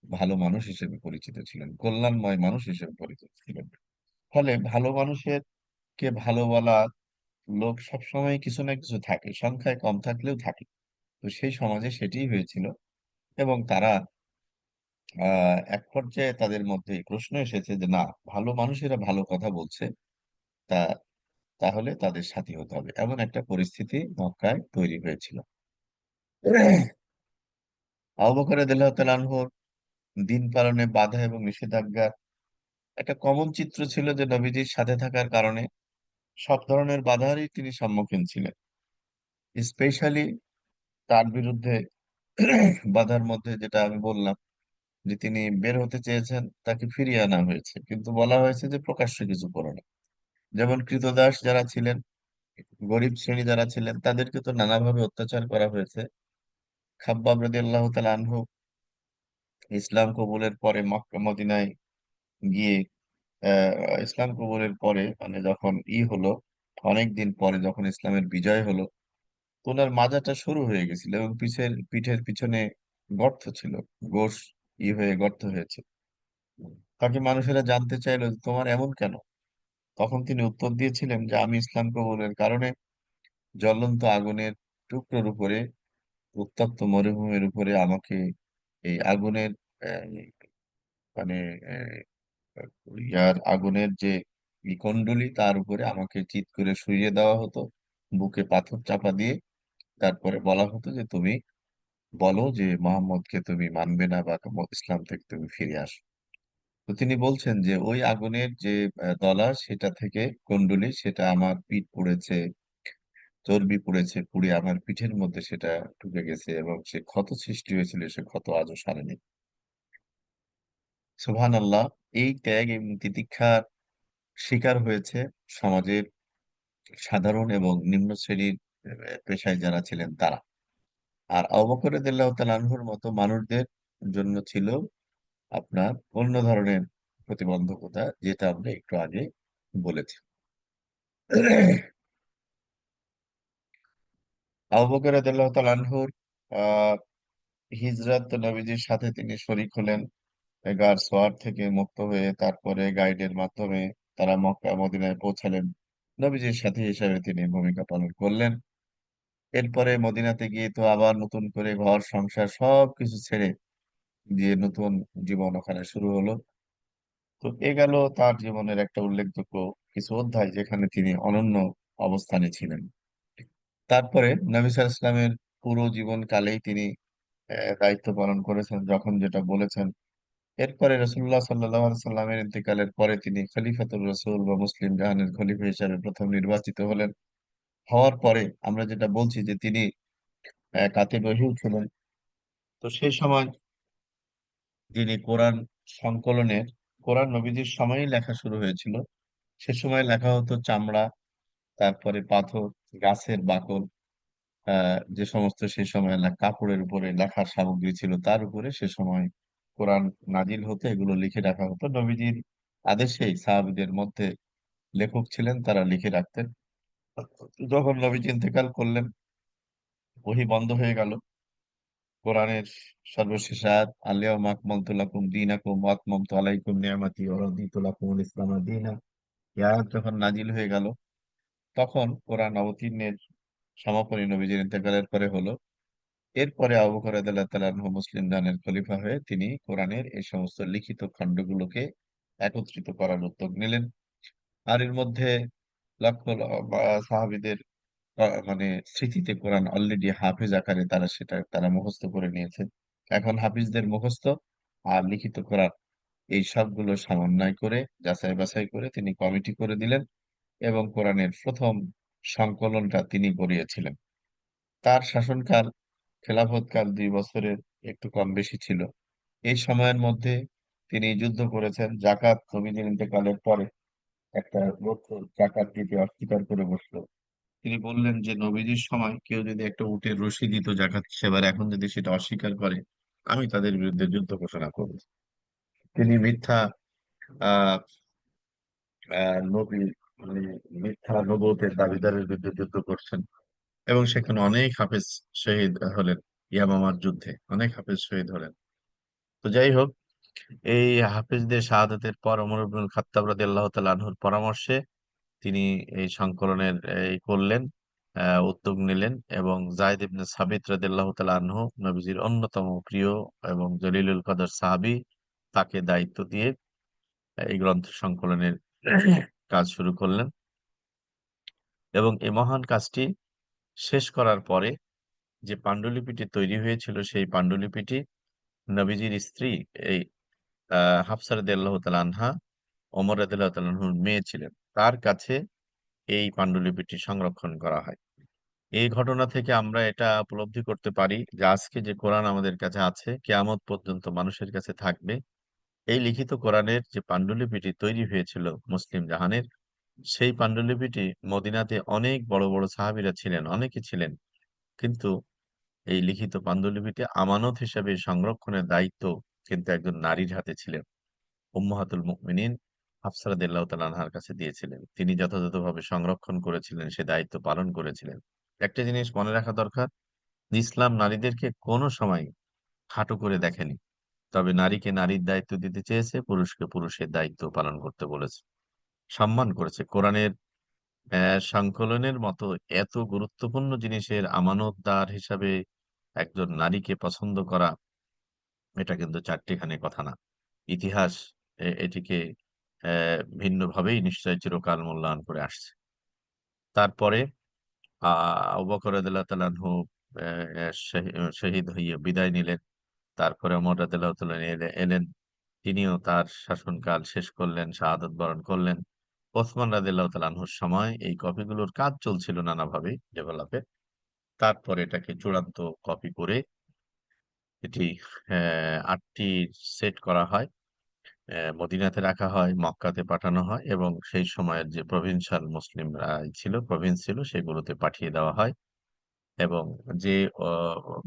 A: ভালো মানুষ হিসেবে পরিচিত ছিলেন, কল্যাণময় মানুষ হিসেবে পরিচিত ছিলেন। ফলে ভালো মানুষের কে ভালো বলা লোক সবসময় কিছু না কিছু থাকে, সংখ্যায় কম থাকলেও থাকে। তো সেই সমাজে সেটিই হয়েছিল। এবং তারা এক পর্যায়ে তাদের মধ্যে এই প্রশ্ন এসেছে যে না, ভালো মানুষেরা ভালো কথা বলছে, তা তাহলে তাদের সাথী হতে হবে, এমন একটা পরিস্থিতি মক্কায় তৈরি হয়েছিল। আবু বকর রাদিয়াল্লাহু তাআলা আনহুর দিন পালনে বাধা এবং নিষেধাজ্ঞা একটা কমন চিত্র ছিল, যে নবীজির সাথে থাকার কারণে সব ধরনের বাধারই তিনি সম্মুখীন ছিলেন। স্পেশালি তার বিরুদ্ধে বাধার মধ্যে যেটা আমি বললাম, যে তিনি বের হতে চেয়েছেন, তাকে ফিরিয়ে আনা হয়েছে, কিন্তু বলা হয়েছে যে প্রকাশ্যে কিছু করো না। যেমন ক্রীতদাস যারা ছিলেন, গরিব শ্রেণী যারা ছিলেন, তাদেরকে তো নানাভাবে অত্যাচার করা হয়েছে। খাব্বাব রাদিয়াল্লাহু তাআলা আনহু ইসলাম কবুলের পরে মক্কা মদিনায় গিয়ে ইসলাম কবুলের পরে, মানে যখন হলো, অনেকদিন পরে যখন ইসলামের বিজয় হলো, তো ওনার মাজাটা সরু হয়ে গেছিল এবং পিঠের পিছনে গর্ত ছিল, গোশ হয়ে গর্ত হয়েছে। তাকে মানুষেরা জানতে চাইলো যে তোমার এমন কেন? তখন তিনি উত্তর দিয়েছিলেন যে আমি ইসলাম কবুলের কারণে জ্বলন্ত আগুনের টুকরোর উপরে, উত্তপ্ত মরুভূমির উপরে আমাকে এই আগুনের আহ, মানে আগুনের যে কুণ্ডলী, তার উপরে আমাকে চিৎ করে শুইয়ে দেওয়া হতো, বুকে পাথর চাপা দিয়ে। তারপরে বলা হতো যে তুমি বলো যে মোহাম্মদকে তুমি মানবে না, বা ইসলাম থেকে তুমি ফিরে আসো। তো তিনি বলছেন যে ওই আগুনের যে দলা, সেটা থেকে কুণ্ডলী, সেটা আমার পিঠ পুড়েছে, চর্বি পুড়েছে, পুড়ে আমার পিঠের মধ্যে সেটা ঢুকে গেছে, এবং সে ক্ষত সৃষ্টি হয়েছিল, সে ক্ষত আজও সারেনি। সুবহানাল্লাহ। এই ত্যাগ এবং তিতিক্ষার শিকার হয়েছে সমাজের সাধারণ এবং নিম্ন শ্রেণীর পেশায় যারা ছিলেন তারা। আর আবু বকর রাদিয়াল্লাহু তাআলা আনহুর মতো মানুষদের জন্য ছিল আপনার অন্য ধরনের প্রতিবন্ধকতা, যেটা আমরা একটু আগে বলেছি। আবু বকর রাদিয়াল্লাহু তাআলা আনহুর আহ হিজরত নবীজির সাথে তিনি শরীক হলেন, সোয়ার থেকে মুক্ত হয়ে, তারপরে গাইডের মাধ্যমে তারা মক্কা মদিনায় পৌঁছালেন। নবীজির সাথী হিসেবে তিনি ভূমিকা পালন করলেন। এরপরে মদিনাতে গিয়ে তো আবার নতুন করে ঘর সংসার সবকিছু ছেড়ে দিয়ে নতুন জীবন ওখানে শুরু হলো। তো এ গেল তার জীবনের একটা উল্লেখযোগ্য কিছু অধ্যায় যেখানে তিনি অনন্য অবস্থানে ছিলেন। তারপরে নবী সাল্লাল্লাহু আলাইহি ওয়াসাল্লামের পুরো জীবনকালেই তিনি দায়িত্ব পালন করেছেন যখন যেটা বলেছেন। এরপরে রাসূলুল্লাহ সাল্লাল্লাহু আলাইহি সাল্লামের ইন্তেকালের পরে তিনি খলিফাতুর রাসূল বা মুসলিম জাহানের খলিফা হিসেবে প্রথম নির্বাচিত হলেন। হওয়ার পরে আমরা যেটা বলছি যে তিনি কাতিব ওহী ছিলেন। তো সেই সময় যিনি কোরআন নবীজির সময়ই লেখা শুরু হয়েছিল। সে সময় লেখা হতো চামড়া, তারপরে পাথর, গাছের বাকল, যে সমস্ত সে সময় কাপড়ের উপরে লেখার সামগ্রী ছিল তার উপরে সে সময় কোরআন নাজিল হতো, এগুলো লিখে রাখা হতো। নবীজির আদেশেই সাহাবীদের মধ্যে লেখক ছিলেন, তারা লিখে রাখতেন। যখন নবীজি ইন্তেকাল করলেন, ওহী বন্ধ হয়ে গেল। কোরআনের সর্বশেষ আয়াত আল-ইয়াওমা আকমালতু লাকুম দীনাকুম ওয়া আতমামতু আলাইকুম নি'মাতি ওয়া রাদিতু লাকুমুল ইসলামা দীনা। এই আয়াত যখন নাজিল হয়ে গেল, তখন কোরআন অবতীর্ণের সমাপনী নবীজির ইন্তেকালের পরে হলো। এরপরে আবু বকর রাদিয়াল্লাহু তাআলা আনহু মুসলিম জাহানের খলিফা হয়ে তিনি কোরআনের এই সমস্ত লিখিত খণ্ডগুলোকে একত্রিত করার উদ্যোগ নিলেন। আর এর মধ্যে লক্ষ সাহাবীদের মানে স্মৃতিতে কোরআন অলরেডি হাফেজ আকারে তারা মুখস্থ করে নিয়েছে। এখন হাফিজদের মুখস্থ আর লিখিত কোরআন এই সবগুলো সমন্বয় করে যাচাই বাছাই করে তিনি কমিটি করে দিলেন এবং কোরআনের প্রথম সংকলনটা তিনি করিয়েছিলেন। তার শাসনকাল খেলাফতকাল ২ বছরের একটু কম বেশি ছিল। এই সময়ের মধ্যে তিনি যুদ্ধ করেছেন। যাকাত নবীজির ইন্তেকালের পরে একটা গোত্র যাকাত দিতে অস্বীকার করে বসলো। তিনি বললেন যে নবীজির সময় কেউ যদি একটা উটের রশি দিত জাকাত হিসেবে, আর এখন যদি সেটা অস্বীকার করে, আমি তাদের বিরুদ্ধে যুদ্ধ ঘোষণা করব। তিনি মিথ্যা আহ নবী মানে মিথ্যা নবুওতের দাবিদারের বিরুদ্ধে যুদ্ধ করছেন এবং সেখানে অনেক হাফেজ শহীদ হলেন। ইয়ামামার যুদ্ধে অনেক হাফেজ শহীদ হলেন। তো যাই হোক, এই হাফেজদের শাহাদাতের পর ওমর ইবনুল খাত্তাব রাদিয়াল্লাহু তাআলা আনহুর পরামর্শে তিনি এই সংকলনের এই করলেন, উদ্যোগ নিলেন এবং যায়েদ ইবনে সাবিত রাদিয়াল্লাহু তাআলা আনহু নবীজির অন্যতম প্রিয় এবং জলিলুল কদর সাহাবী, তাকে দায়িত্ব দিয়ে এই গ্রন্থ সংকলনের কাজ শুরু করলেন এবং এই মহান কাজটি শেষ করার পরে যে পাণ্ডুলিপিটি তৈরি হয়েছিল সেই পাণ্ডুলিপিটি নবীজির স্ত্রী এই হাফসা রাদিয়াল্লাহু তাআলা আনহা ওমর রাদিয়াল্লাহু তাআলা আনহুর মেয়ে ছিলেন। তার কাছে এই পাণ্ডুলিপিটি সংরক্ষণ করা হয়। এই ঘটনা থেকে আমরা এটা উপলব্ধি করতে পারি যে আজকে যে কোরআন আমাদের কাছে আছে, কিয়ামত পর্যন্ত মানুষের কাছে থাকবে। এই লিখিত কোরআনের যে পাণ্ডুলিপিটি তৈরি হয়েছিল মুসলিম জাহানের, সেই পাণ্ডুলিপিটি মদিনাতে অনেক বড় বড় সাহাবীরা ছিলেন, অনেকে ছিলেন। কিন্তু এই লিখিত পাণ্ডুলিপিটি আমানত হিসেবে সংরক্ষণের দায়িত্ব কিন্তু একজন নারীর হাতে ছিলেন। উম্মাহাতুল মুমিনিন হাফসা রাদিয়াল্লাহু তাআলা আনহার কাছে দিয়েছিলেন। তিনি যথাযথভাবে সংরক্ষণ করেছিলেন, সে দায়িত্ব পালন করেছিলেন। একটা জিনিস মনে রাখা দরকার, ইসলাম নারীদেরকে কোনো সময় খাটো করে দেখেনি। তবে নারীকে নারীর দায়িত্ব দিতে চেয়েছে, পুরুষকে পুরুষের দায়িত্ব পালন করতে বলেছে। সম্মান করেছে। কোরআনের সংকলনের মতো এত গুরুত্বপূর্ণ জিনিসের আমানতদার হিসাবে একজন নারীকে পছন্দ করা, এটা কিন্তু চারটিখানি কথা না। ইতিহাস এটিকে ভিন্নভাবেই নিশ্চয়ই চিরকাল মূল্যায়ন করে আসছে। তারপরে আ আবু বকর রাদিয়াল্লাহু তাআলা আনহু শহীদ হয়ে বিদায় নিলেন। তারপরে ওমর রাদিয়াল্লাহু তাআলা এলেন। তিনিও তার শাসনকাল শেষ করলেন, শাহাদাত বরণ করলেন। ওসমান রাদিয়াল্লাহু তাআলা আনহুর সময় এই কপিগুলোর কাজ চলছিল নানাভাবে ডেভেলপে। তারপরে এটাকে চূড়ান্ত কপি করে এটি ৮ টি সেট করা হয়। মদিনাতে রাখা হয়, মক্কাতে পাঠানো হয় এবং সেই সময়ের যে প্রভিন্সিয়াল মুসলিমরা ছিল, প্রভিন্স ছিল সেগুলোতে পাঠিয়ে দেওয়া হয় এবং যে অ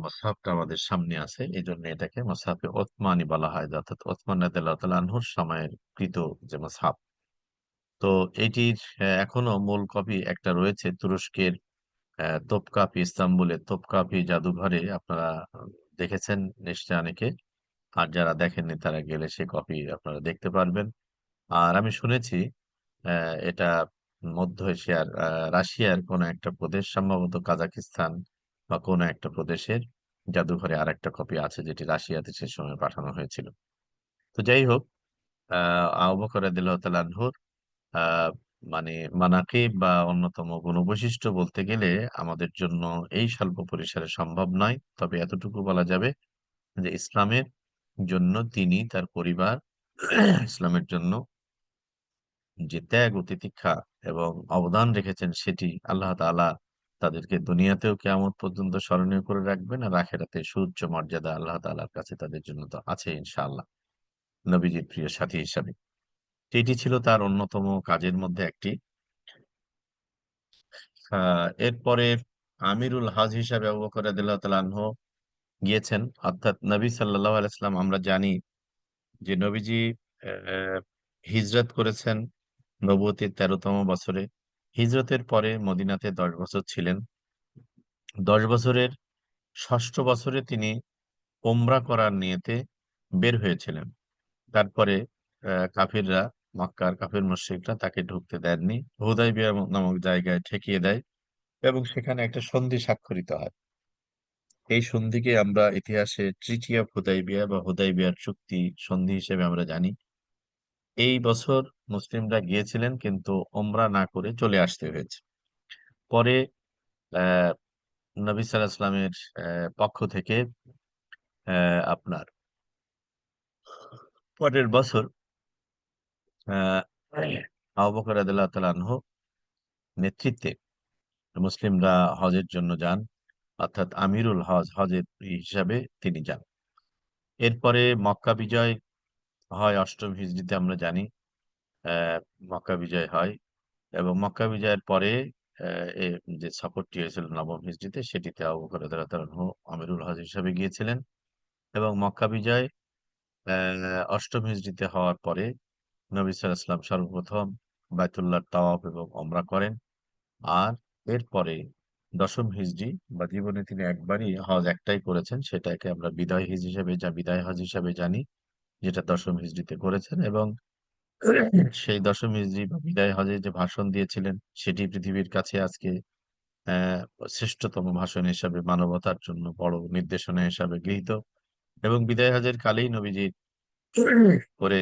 A: মুসহাফটা আমাদের সামনে আছে এজন্য এটাকে মুসহাফে ওসমানী বলা হয়। অর্থাৎ ওসমান রাদিয়াল্লাহু তাআলা আনহুর সময়ের কৃত যে মুসহাফ। তো এটির এখনো মূল কপি একটা রয়েছে তুরস্কের তোপকাপি, ইস্তাম্বুলের তোপকাপি জাদুঘরে আপনারা দেখেছেন নিশ্চয়ই অনেকে। আর যারা দেখেননি তারা গেলে সে কপি আপনারা দেখতে পারবেন। আর আমি শুনেছি এটা মধ্য এশিয়ার রাশিয়ার কোনো একটা প্রদেশ, সম্ভবত কাজাকিস্তান বা কোনো একটা প্রদেশের জাদুঘরে আরেকটা কপি আছে, যেটি রাশিয়াতে সে সময় পাঠানো হয়েছিল। তো যাই হোক, আবু বকর রাদিয়াল্লাহু তাআলা আনহুর আহ মানে মানাকিব বা অন্যতম গুণবৈশিষ্ট্য বলতে গেলে আমাদের জন্য এই স্বল্প পরিসরে সম্ভব নয়। তবে এতটুকু বলা যাবে যে ইসলামের জন্য তিনি, তার পরিবার ইসলামের জন্য যে ত্যাগ ও তিতিক্ষা এবং অবদান রেখেছেন, সেটি আল্লাহ তাআলা তাদেরকে দুনিয়াতেও কিয়ামত পর্যন্ত স্মরণীয় করে রাখবেন, আর আখিরাতে সুউচ্চ মর্যাদা আল্লাহ তাআলার কাছে তাদের জন্য তো আছে ইনশাআল্লাহ, নবীজির প্রিয় সাথী হিসাবে। এটি ছিল তার অন্যতম কাজের মধ্যে একটি। এরপরে আমিরুল হজ হিসাবে আবু বকর রাদিয়াল্লাহু তাআলা আনহু গিয়েছেন। অর্থাৎ নবী সাল্লাল্লাহু আলাইহি ওয়াসাল্লাম, আমরা জানি যে নবীজি আহ, হিজরত করেছেন নবুয়তের 13তম বছরে। হিজরতের পরে মদিনাতে 10 বছর ছিলেন। 10 বছরের ষষ্ঠ বছরে তিনি ওমরা করার নিয়তে বের হয়েছিলেন। তারপরে কাফিররা, মক্কার কাফির মুশরিকরা তাকে ঢুকতে দেননি, হুদায়বিয়া নামক জায়গায় ঠেকিয়ে দেয় এবং সেখানে একটা সন্ধি স্বাক্ষরিত হয়। এই সন্ধিকে আমরা ইতিহাসে ট্রিটি অফ হুদাইবিয়া বা হুদাইবিয়ার চুক্তি সন্ধি হিসেবে আমরা জানি। এই বছর মুসলিমরা গিয়েছিলেন, কিন্তু ওমরা না করে চলে আসতে হয়েছে। পরে আহ নবী সাল্লাল্লাহু আলাইহি ওয়াসাল্লামের পক্ষ থেকে আপনার পরের বছর আহ আবু বকর রাদিয়াল্লাহু তাআলা আনহু নেতৃত্বে মুসলিমরা হজের জন্য যান। অর্থাৎ আমিরুল হজ, হজের হিসাবে তিনি যান। এরপরে মক্কা বিজয় হয় অষ্টম হিজরিতে, আমরা জানি। আহ মক্কা বিজয় হয় এবং মক্কা বিজয়ের পরে এ যে সফরটি হয়েছিল নবম হিজরিতে, সেটিতে আবু বকর রাদিয়াল্লাহু তাআলা আনহু আমিরুল হজ হিসাবে গিয়েছিলেন। এবং মক্কা বিজয় অষ্টম হিজরিতে হওয়ার পরে নবী সাল্লাল্লাহু আলাইহি ওয়াসাল্লাম সর্বপ্রথম বাইতুল্লাহর তাওয়াফ এবং ওমরা করেন। আর এরপরে দশম হিজরি বা জীবনে তিনি একবারই হজ একটাই করেছেন, সেটাকে আমরা বিদায় হজ হিসাবে জানি, যেটা দশম হিজরিতে করেছেন। এবং সেই দশম হিজরি বা বিদায় হজে যে ভাষণ দিয়েছিলেন, সেটি পৃথিবীর কাছে আজকে আহ শ্রেষ্ঠতম ভাষণ হিসাবে, মানবতার জন্য বড় নির্দেশনা হিসাবে গৃহীত। এবং বিদায় হজের কালেই নবীজি করে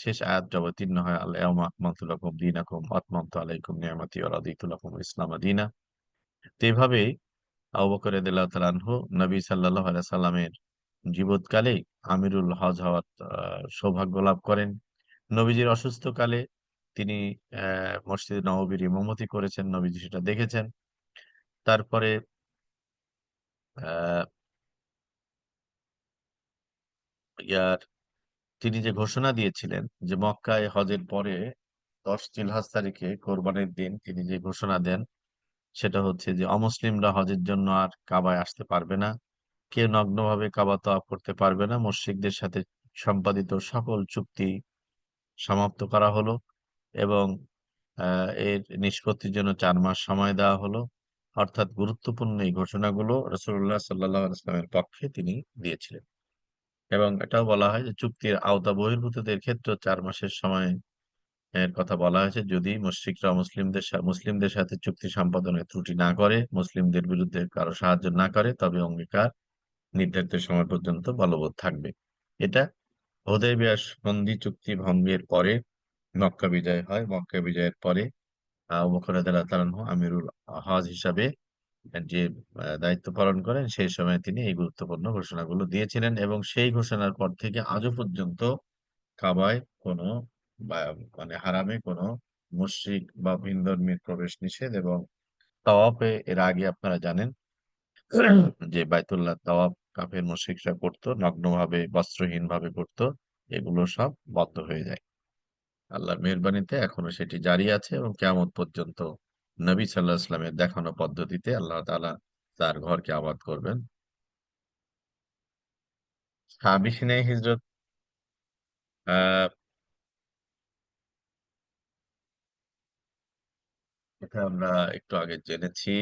A: শেষ আয়াতটা অবতীর্ণ হয়, আল ইয়াউমা আকমালতু লাকুম দীনাকুম ওয়া আতমামতু আলাইকুম নি'মাতি ওয়া রাদিতু লাকুম ইসলাম দীনা। তো এভাবেই আবু বকর রাদিয়াল্লাহু তাআলা আনহু নবী সাল্লাল্লাহু আলাইহি সাল্লামের জীবৎকালেই আমিরুল হজ হওয়ার সৌভাগ্য লাভ করেন। নবীজির অসুস্থকালে তিনি মসজিদে নববীর ইমামতি করেছেন, নবীজি সেটা দেখেছেন। তারপরে আহ ইয়ার তিনি যে ঘোষণা দিয়েছিলেন যে মক্কায় হজের পরে 10 জিলহজ তারিখে কোরবানির দিন তিনি যে ঘোষণা দেন, সেটা হচ্ছে যে অমুসলিমরা হজের জন্য আর কাবায় আসতে পারবে না, কেউ নগ্নভাবে কাবা তওয়াফ করতে পারবে না। মুশরিকদের সাথে সম্পাদিত সকল চুক্তি সমাপ্ত করা হলো এবং এর নিষ্পত্তির জন্য 4 মাস সময় দেওয়া হলো। অর্থাৎ গুরুত্বপূর্ণ এই ঘোষণাগুলো রাসূলুল্লাহ সাল্লাল্লাহু আলাইহি ওয়াসাল্লামের পক্ষে তিনি দিয়েছিলেন। এবং এটাও বলা হয় যে চুক্তির আওতা বহির্ভূতদের ক্ষেত্রে 4 মাসের সময় এর কথা বলা হয়েছে, যদি মুশরিকরা মুসলিমদের সাথে চুক্তি সম্পাদনে ত্রুটি না করে, মুসলিমদের বিরুদ্ধে কারো সাহায্য না করে, তবে অঙ্গীকার নির্ধারিত সময় পর্যন্ত বলবৎ থাকবে। এটা হুদায়বিয়া সন্ধি চুক্তি ভঙ্গের পরে মক্কা বিজয় হয়। মক্কা বিজয়ের পরে আবু বকর রাদিয়াল্লাহু তাআলা আনহু আমিরুল হজ হিসাবে যে দায়িত্ব পালন করেন, সেই সময় তিনি এই গুরুত্বপূর্ণ ঘোষণাগুলো দিয়েছিলেন। এবং সেই ঘোষণার পর থেকে আজও পর্যন্ত কাবায় কোনো বা হারামে কোনো মুশরিক বা ভিনধর্মীর প্রবেশ নিষেধ। এবং তাওয়াফে এর আগে আপনারা জানেন যে বাইতুল্লাহ তাওয়াফ কাফের মুশরিকরা করতো, নগ্নভাবে বস্ত্রহীন ভাবে করতো, এগুলো সব বন্ধ হয়ে যায়। আল্লাহর মেহেরবানিতে এখনো সেটি জারি আছে এবং কিয়ামত পর্যন্ত নবী সাল্লাল্লাহু আলাইহি ওয়াসাল্লামের দেখানো পদ্ধতিতে আল্লাহ তাআলা তার ঘরকে আবাদ করবেন। সাহাবী সিনাই হিজরত আহ এটা আমরা একটু আগে জেনেছি।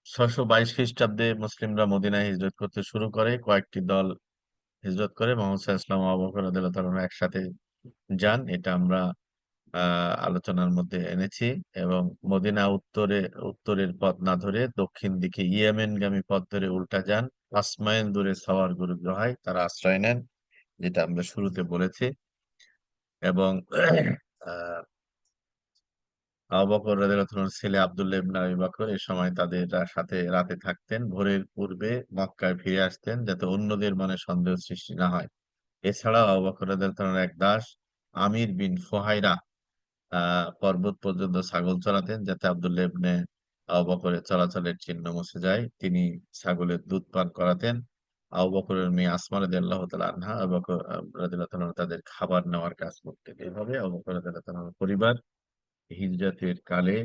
A: 622 খ্রিস্টাব্দে মুসলিমরা মদিনায় হিজরত করতে শুরু করে। কয়েকটি দল হিজরত করে মোহাম্মদ সাল্লাল্লাহু আলাইহি ওয়াসাল্লাম, আবু বকর রাদিয়াল্লাহু তাআলা আনহু একসাথে যান। এটা আমরা আলোচনার মধ্যে এনেছি। এবং মদিনা উত্তরের পথ না ধরে দক্ষিণ দিকে ইয়েমেনগামী পথ ধরে উল্টা যান। 5 মাইল দূরে সাওয়ার গুরুগ্রাহায় তারা আশ্রয় নেন, যেটা আমরা শুরুতে বলেছি। এবং আহ আবু বকর রাদিয়াল্লাহু তাআলার ছেলে আব্দুল্লাহ ইবনে আবী বকর এ সময় তাদের সাথে রাতে থাকতেন। ভোরের পূর্বে মক্কায় ফিরে আসতেন, যাতে অন্যদের মনে সন্দেহ সৃষ্টি না হয়। এছাড়াও আবু বকর রাদিয়াল্লাহু তাআলার এক দাস আমির বিন ফুহাইরা পর্বত পর্যন্ত ছাগল চড়াতেন, যাতে আব্দুল্লাহ ইবনে আবু বকরের চলাচলের চিহ্ন মুছে যায়। তিনি ছাগলের দুধ পান করাতেন। আবু বকরের মেয়ে আসমা রাদিয়াল্লাহু তাআলা আনহা আবু বকর রাদিয়াল্লাহু তাআলা তাদের খাবার নেওয়ার কাজ করতেন। এভাবে আবু বকর রাদিয়াল্লাহু তাআলার পরিবার হিজরতের কালে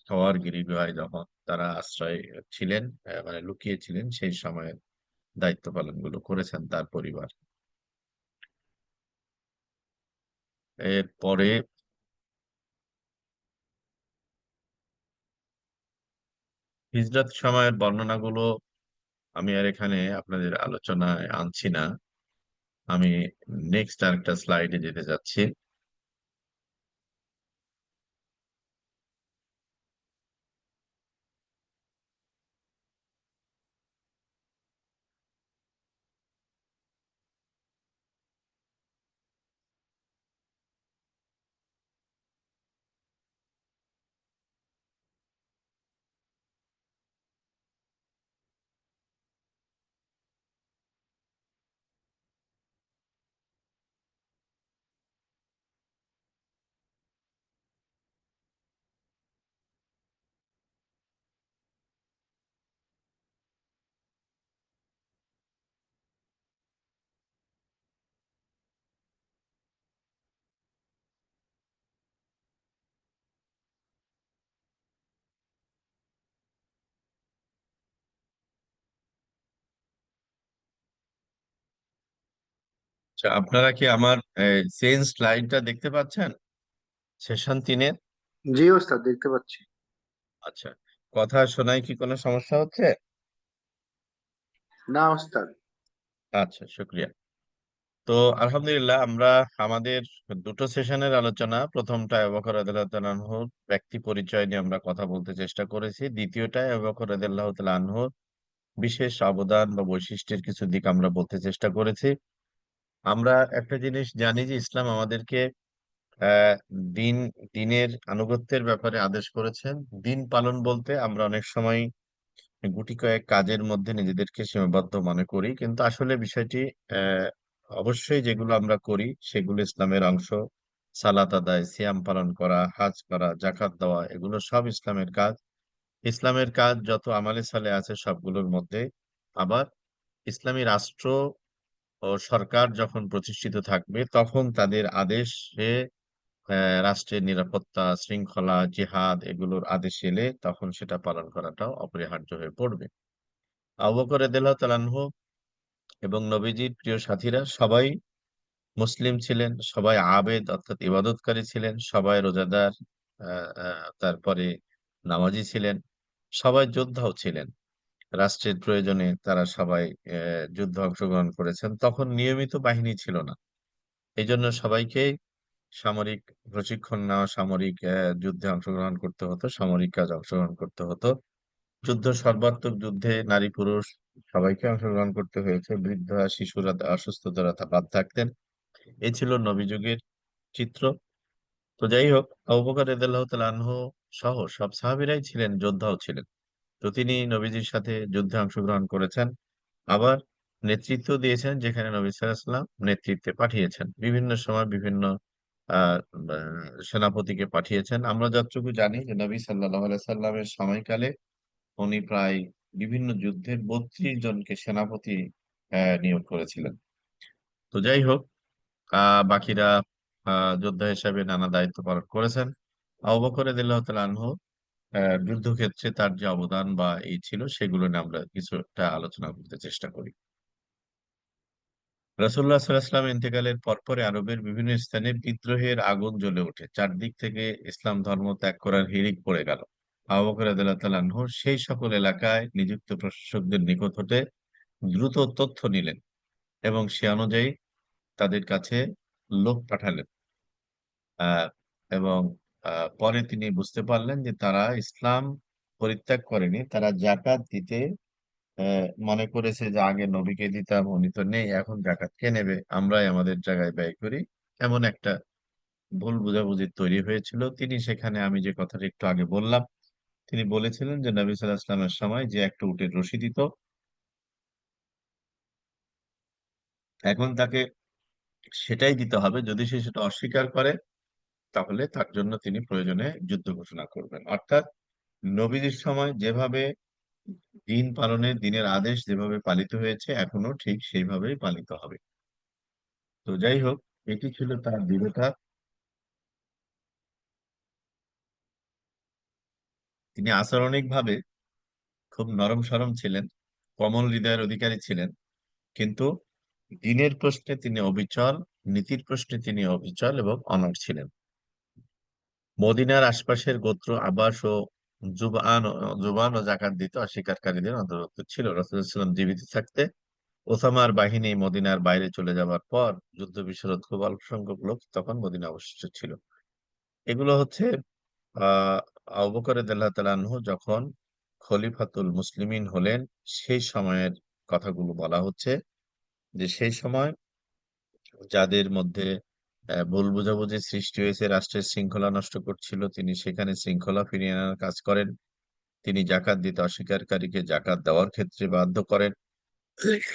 A: সওয়ার গিরিগুহায় যখন তারা আশ্রয় ছিলেন, মানে লুকিয়ে ছিলেন, সেই সময়ে দায়িত্ব পালনগুলো করেছেন তার পরিবার। এরপরে হিজরত সময়ের বর্ণনাগুলো আমি আর এখানে আপনাদের আলোচনায় আনছি না। আমি নেক্সট আরেকটা স্লাইডে যেতে যাচ্ছি। আচ্ছা, আপনারা কি আমার চেঞ্জ স্লাইডটা দেখতে পাচ্ছেন সেশন 3-এর?
D: জি ওস্তাদ, দেখতে পাচ্ছি।
A: আচ্ছা, কথা শোনায় কি কোনো সমস্যা হচ্ছে?
D: না ওস্তাদ।
A: আচ্ছা, শুক্রিয়া। তো আলহামদুলিল্লাহ, আমরা আমাদের দুটো সেশনের আলোচনা, প্রথমটা আবু বকর রাদিয়াল্লাহু তাআলা আনহুর ব্যক্তি পরিচয় নিয়ে আমরা কথা বলতে চেষ্টা করেছি। দ্বিতীয়টায় আবু বকর রাদিয়াল্লাহু তাআলা আনহুর বিশেষ অবদান বা বৈশিষ্ট্যের কিছু দিক আমরা বলতে চেষ্টা করেছি। আমরা একটা জিনিস জানি যে ইসলাম আমাদেরকে আহ দিন দিনের আনুগত্যের ব্যাপারে আদেশ করেছেন। দিন পালন বলতে আমরা অনেক সময় গুটি কয়েক কাজের মধ্যে নিজেদেরকে সীমাবদ্ধ মনে করি, কিন্তু আসলে বিষয়টি আহ অবশ্যই যেগুলো আমরা করি সেগুলো ইসলামের অংশ। সালাত আদায়, সিয়াম পালন করা, হাজ করা, জাকাত দেওয়া, এগুলো সব ইসলামের কাজ। ইসলামের কাজ যত আমালে সালে আছে সবগুলোর মধ্যে। আবার ইসলামী রাষ্ট্র ও সরকার যখন প্রতিষ্ঠিত থাকবে, তখন তাদের আদেশে রাষ্ট্রের নিরাপত্তা, শৃঙ্খলা, জিহাদ এগুলোর আদেশ এলে তখন সেটা পালন করাটাও অপরিহার্য হয়ে পড়বে। আবু বকর রাদিয়াল্লাহু তাআলা আনহু এবং নবীজির প্রিয় সাথীরা সবাই মুসলিম ছিলেন, সবাই আবেদ অর্থাৎ ইবাদতকারী ছিলেন, সবাই রোজাদার, তারপরে নামাজি ছিলেন, সবাই যোদ্ধাও ছিলেন। রাষ্ট্রের প্রয়োজনে তারা সবাই যুদ্ধে অংশগ্রহণ করেছেন। তখন নিয়মিত বাহিনী ছিল না, এই জন্য সবাইকে সামরিক প্রশিক্ষণ নেওয়া, সামরিক যুদ্ধে অংশগ্রহণ করতে হতো, সামরিক কাজ অংশগ্রহণ করতে হতো। সর্বাত্মক যুদ্ধে নারী পুরুষ সবাইকে অংশগ্রহণ করতে হয়েছে। বৃদ্ধা, শিশুরা, অসুস্থ যারা বাদ থাকতেন। এই ছিল নবী যুগের চিত্র। তো যাই হোক, আবু বকর রাদিয়াল্লাহু তাআলা আনহু সহ সব সাহাবীরাই ছিলেন, যোদ্ধাও ছিলেন। তো তিনি নবীজির সাথে যুদ্ধে অংশগ্রহণ করেছেন, আবার নেতৃত্ব দিয়েছেন, যেখানে নবী সাল্লাল্লাহু আলাইহি ওয়াসাল্লাম নেতৃত্বে পাঠিয়েছেন। বিভিন্ন সময় বিভিন্ন আহ সেনাপতিকে পাঠিয়েছেন। আমরা যতটুকু জানি যে নবী সাল্লাল্লাহু আলাইহি সাল্লামের সময়কালে উনি প্রায় বিভিন্ন যুদ্ধের 32 জনকে সেনাপতি নিয়োগ করেছিলেন। তো যাই হোক, বাকিরা যোদ্ধা হিসেবে নানা দায়িত্ব পালন করেছেন। আবু বকর রাদিয়াল্লাহু তাআলা আনহু যুদ্ধক্ষেত্রে তার যে অবদান বা এই ছিল, সেগুলো নিয়ে আমরা কিছুটা আলোচনা করতে চেষ্টা করি। রাসূলুল্লাহ সাল্লাল্লাহু আলাইহি ওয়াসাল্লাম ইন্তেকালের পরপরে আরবের বিভিন্ন স্থানে বিদ্রোহের আগুন জ্বলে ওঠে। চারদিক থেকে ইসলাম ধর্ম ত্যাগ করার হিড়িক পড়ে গেল। আবু বকর রাদিয়াল্লাহু তাআলা আনহু সেই সকল এলাকায় নিযুক্ত প্রশাসকদের নিকট হতে দ্রুত তথ্য নিলেন এবং সে অনুযায়ী তাদের কাছে লোক পাঠালেন। আহ, এবং পরে তিনি বুঝতে পারলেন যে তারা ইসলাম পরিত্যাগ করেনি, তারা জাকাত দিতে মনে করেছে যে আগে নবীকে দিতাম, উনি তো নেই, এখন জাকাত কে নেবে, আমরাই আমাদের জায়গায় ব্যয় করি। এমন একটা ভুল বোঝাবুঝি তৈরি হয়েছিল। তিনি সেখানে, আমি যে কথাটা একটু আগে বললাম, তিনি বলেছিলেন যে নবী সাল্লাল্লাহু আলাইহি ওয়াসাল্লামের সময় যে একটা উটের রশি দিত, এখন তাকে সেটাই দিতে হবে। যদি সে সেটা অস্বীকার করে তাহলে তার জন্য তিনি প্রয়োজনে যুদ্ধ ঘোষণা করবেন। অর্থাৎ নবীজির সময় যেভাবে দিন পালনের, দিনের আদেশ যেভাবে পালিত হয়েছে, এখনো ঠিক সেইভাবেই পালিত হবে। তো যাই হোক, এটি ছিল তার দৃঢ়তা। তিনি আচরণিক ভাবে খুব নরম সরম ছিলেন, কোমল হৃদয়ের অধিকারী ছিলেন, কিন্তু দিনের প্রশ্নে তিনি অবিচল, নীতির প্রশ্নে তিনি অবিচল এবং অনড় ছিলেন। মদিনার আশপাশের গোত্র আবাস ও জুবান ও জাকাত দিতে অস্বীকারীদের অন্তর্ভুক্ত ছিল। রাসূলুল্লাহ সাল্লাল্লাহু আলাইহি ওয়াসাল্লাম জীবিত থাকতে ওসামার বাহিনী মদিনার বাইরে চলে যাওয়ার পর যুদ্ধ বিশারদ খুব অল্প সংখ্যক লোক তখন মদিনা অবশিষ্ট ছিল। এগুলো হচ্ছে আহ আবু বকর রাদিয়াল্লাহু তাআলা আনহু যখন খলিফাতুল মুসলিমিন হলেন সেই সময়ের কথাগুলো বলা হচ্ছে, যে সেই সময় যাদের মধ্যে ভুল বোঝাবুঝি সৃষ্টি হয়েছে, রাষ্ট্রের শৃঙ্খলা নষ্ট করছিল, তিনি সেখানে শৃঙ্খলা ফিরিয়ে আনার কাজ করেন। তিনি জাকাত দিতে অস্বীকারীকে জাকাত দেওয়ার ক্ষেত্রে বাধ্য করেন।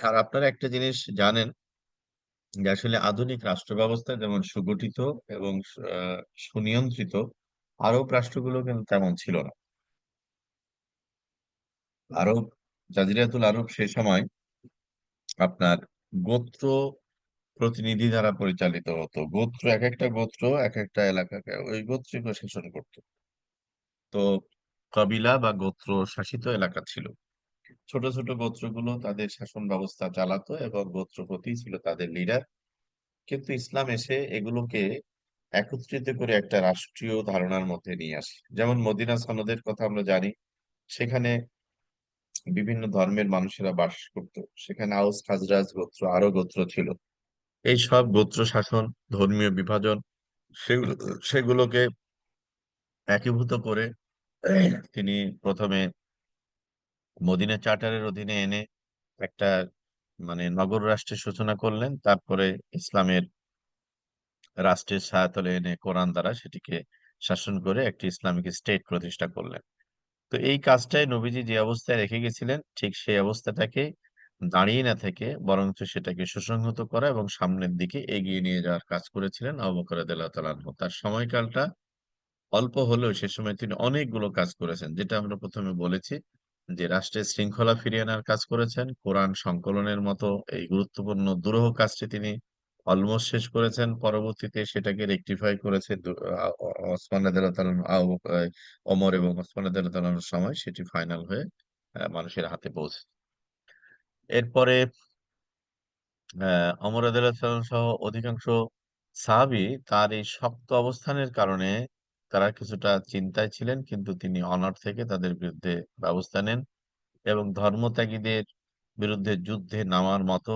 A: আর আপনারা একটা জিনিস জানেন যে আসলে আধুনিক রাষ্ট্র ব্যবস্থা যেমন সুগঠিত এবং সুনিয়ন্ত্রিত, আরব রাষ্ট্রগুলো কিন্তু তেমন ছিল না। আরব, জাজিরাতুল আরব সে সময় আপনার গোত্র প্রতিনিধি দ্বারা পরিচালিত হতো। গোত্র, এক একটা গোত্র এক একটা এলাকাকে ওই গোত্রিক শাসন করত। তো কবিলা বা গোত্র শাসিত এলাকা ছিল। ছোট ছোট গোত্রগুলো তাদের শাসন ব্যবস্থা চালাতো এবং গোত্রপতি ছিল তাদের লিডার। কিন্তু ইসলাম এসে এগুলোকে একত্রিত করে একটা রাষ্ট্রীয় ধারণার মধ্যে নিয়ে আসে। যেমন মদিনা সনদের কথা আমরা জানি, সেখানে বিভিন্ন ধর্মের মানুষেরা বাস করত। সেখানে আউস খাজরাজ গোত্র, আরো গোত্র ছিল। এই সব গোত্র শাসন, ধর্মীয় বিভাজন, সেগুলো সেগুলোকে একীভূত করে তিনি প্রথমে মদিনা চার্টারের অধীনে এনে একটা মানে নগর রাষ্ট্রের সূচনা করলেন। তারপরে ইসলামের রাষ্ট্রের ছায়াতলে এনে কোরআন দ্বারা সেটিকে শাসন করে একটি ইসলামিক স্টেট প্রতিষ্ঠা করলেন। তো এই কাজটাই নবীজি যে অবস্থায় রেখে গেছিলেন, ঠিক সেই অবস্থাটাকে দাঁড়িয়ে না থেকে বরঞ্চ সেটাকে সুসংহত করা এবং সামনের দিকে এগিয়ে নিয়ে যাওয়ার কাজ করেছিলেন আবু বকর রাদিয়াল্লাহু তাআলা আনহু। তার সময়কালটা অল্প হলেও সে সময় তিনি অনেকগুলো কাজ করেছেন, যেটা আমরা প্রথমে বলেছি, যে রাষ্ট্রের শৃঙ্খলা ফিরিয়ে আনার কাজ করেছেন, কোরআন সংকলনের মতো এই গুরুত্বপূর্ণ দুরূহ কাজটি তিনি অলমোস্ট শেষ করেছেন। পরবর্তীতে সেটাকে রেকটিফাই করেছে ওসমান রাদিয়াল্লাহু তাআলা আনহু, ওমর এবং ওসমান রাদিয়াল্লাহু তাআলা আনহুর সময় সেটি ফাইনাল হয়ে মানুষের হাতে পৌঁছে। এরপরে ওমর রাদিয়াল্লাহু তাআলা আনহু সহ অধিকাংশ সাহাবী তার এই শক্ত অবস্থানের কারণে তারা কিছুটা চিন্তায় ছিলেন, কিন্তু তিনি অনড় থেকে তাদের বিরুদ্ধে ব্যবস্থা নেন এবং ধর্মত্যাগীদের বিরুদ্ধে যুদ্ধে নামার মতো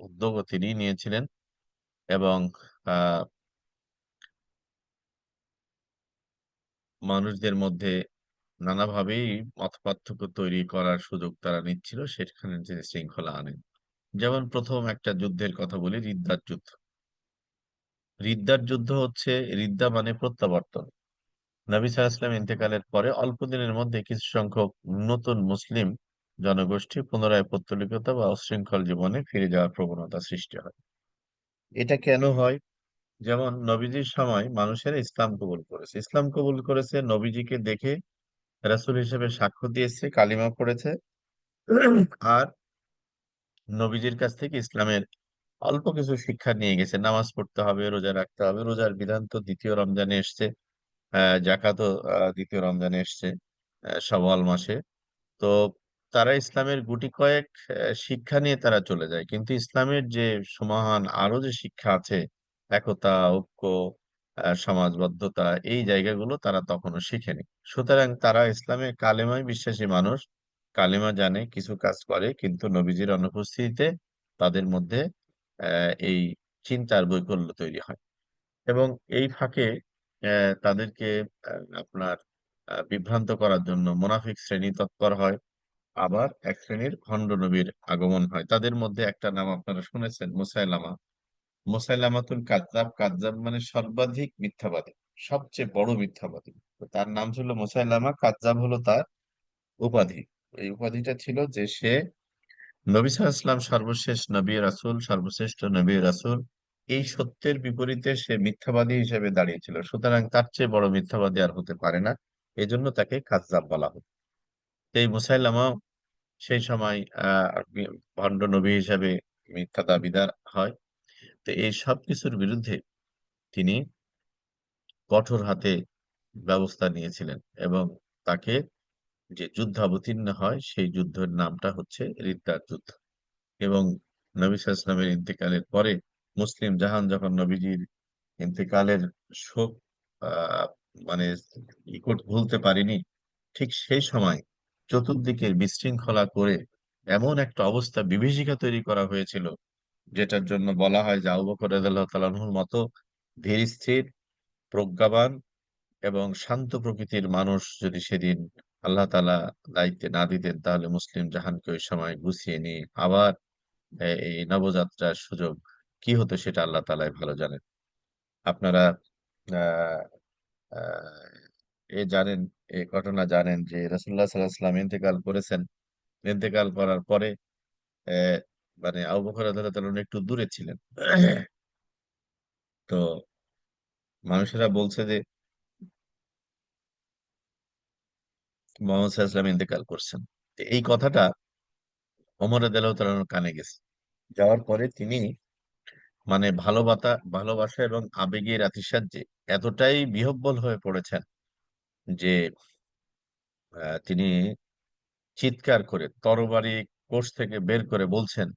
A: উদ্যোগও তিনি নিয়েছিলেন। এবং আহ মানুষদের মধ্যে নানাভাবেই মতপার্থক্য তৈরি করার সুযোগ তারা নিচ্ছিল, সেখানে যে শৃঙ্খলা আনেন। যেমন প্রথম একটা যুদ্ধের কথা বলি, রিদ্দার যুদ্ধ। রিদ্দার যুদ্ধ হচ্ছে, রিদ্দা মানে প্রত্যাবর্তন। নবী সাল্লাল্লাহু আলাইহি ওয়াসাল্লাম ইন্তেকালের পরে অল্প দিনের মধ্যে কিছু সংখ্যক নতুন মুসলিম জনগোষ্ঠী পুনরায় পৌত্তলিকতা বা উচ্ছৃঙ্খল জীবনে ফিরে যাওয়ার প্রবণতা সৃষ্টি হয়। এটা কেন হয়? যেমন নবীজির সময় মানুষেরা ইসলাম কবুল করেছে, ইসলাম কবুল করেছে, নবীজিকে দেখে রাসূল হিসেবে সাক্ষ্য দিয়েছে, কালিমা পড়েছে, আর নবীজির কাছ থেকে ইসলামের অল্প কিছু শিক্ষা নিয়ে গেছে। নামাজ পড়তে হবে, রোজা রাখতে হবে, রোজার বিধান তো দ্বিতীয় রমজানে এসছে, জাকাতও দ্বিতীয় রমজানে এসছে, শাওয়াল মাসে। তো তারা ইসলামের গুটি কয়েক শিক্ষা নিয়ে তারা চলে যায়, কিন্তু ইসলামের যে সমাহান আরো যে শিক্ষা আছে, একতা, ঐক্য, সমাজবদ্ধতা, এই জায়গাগুলো তারা তখনো শিখেনি। সুতরাং তারা ইসলামে কালেমায় বিশ্বাসী মানুষ, কালেমা জানে, কিছু কাজ করে, কিন্তু নবীজির অনুপস্থিতিতে তাদের মধ্যে এই চিন্তার বৈকল্য তৈরি হয় এবং এই ফাঁকে তাদেরকে আপনার বিভ্রান্ত করার জন্য মুনাফিক শ্রেণী তৎপর হয়। আবার এক শ্রেণীর ভণ্ড নবীর আগমন হয়। তাদের মধ্যে একটা নাম আপনারা শুনেছেন, মুসাইলামা। মুসাইলামাতুল কাযযাব। কাযযাব মানে সর্বাধিক মিথ্যাবাদী, সবচেয়ে বড় মিথ্যাবাদী। তো তার নাম ছিল মুসাইলামা, কাযযাব হলো তার উপাধি। এই উপাধিটা ছিল যে সে নবী সাল্লাল্লাহু আলাইহি ওয়াসাল্লাম সর্বশেষ নবী রাসূল, সর্বশ্রেষ্ঠ নবী রাসূল, এই সত্যের বিপরীতে সে মিথ্যাবাদী হিসেবে দাঁড়িয়েছিল। সুতরাং তার চেয়ে বড় মিথ্যাবাদী আর হতে পারে না, এজন্য তাকে কাযযাব বলা হতো। এই মুসাইলামা সেই সময় ভণ্ড নবী হিসাবে মিথ্যা দাবিদার হয়। তো এই সব কিছুর বিরুদ্ধে তিনি কঠোর হাতে ব্যবস্থা নিয়েছিলেন এবং তাকে যে যুদ্ধ অবতীর্ণ হয় সেই যুদ্ধের নামটা হচ্ছে রিদ্দার যুদ্ধ। এবং নবী সাল্লাল্লাহু আলাইহি ওয়াসাল্লামের ইন্তেকালের পরে মুসলিম জাহান যখন নবীজির ইন্তেকালের শোক আহ মানে নিকট ভুলতে পারেনি, ঠিক সেই সময় চতুর্দিকে বিশৃঙ্খলা করে এমন একটা অবস্থা, বিভীষিকা তৈরি করা হয়েছিল, যেটার জন্য বলা হয় যে আবু বকর রাদিয়াল্লাহু তাআলা আনহুর মতো ধীর স্থির, প্রজ্ঞাবান এবং শান্ত প্রকৃতির মানুষ যদি সেদিন আল্লাহ তাআলা দায়িত্বে না দিতেন, তাহলে মুসলিম জাহানকে ওই সময় গুছিয়ে নিয়ে আবার এই নবযাত্রার সুযোগ কি হতো সেটা আল্লাহ তাআলাই ভালো জানেন। আপনারা আহ আহ, জানেন, এই ঘটনা জানেন যে রাসূলুল্লাহ সাল্লাল্লাহু আলাইহি ওয়াসাল্লাম ইন্তেকাল করেছেন। ইন্তেকাল করার পরে আহ, মানে আবু বকর রাদিয়াল্লাহু তাআলা একটু দূরে ছিলেন। তো মানুষেরা বলছে যে মোহাম্মদ সাল্লাল্লাহু আলাইহি ওয়াসাল্লাম ইন্তেকাল করছেন। তো এই কথাটা ওমর রাদিয়াল্লাহু তাআলার কানে গেছে। যাওয়ার পরে তিনি মানে ভালোবাসা এবং আবেগের আতিশয্যে এতটাই বিহ্বল হয়ে পড়েছেন যে তিনি চিৎকার করে তরবারি কোষ থেকে বের করে বলছেন,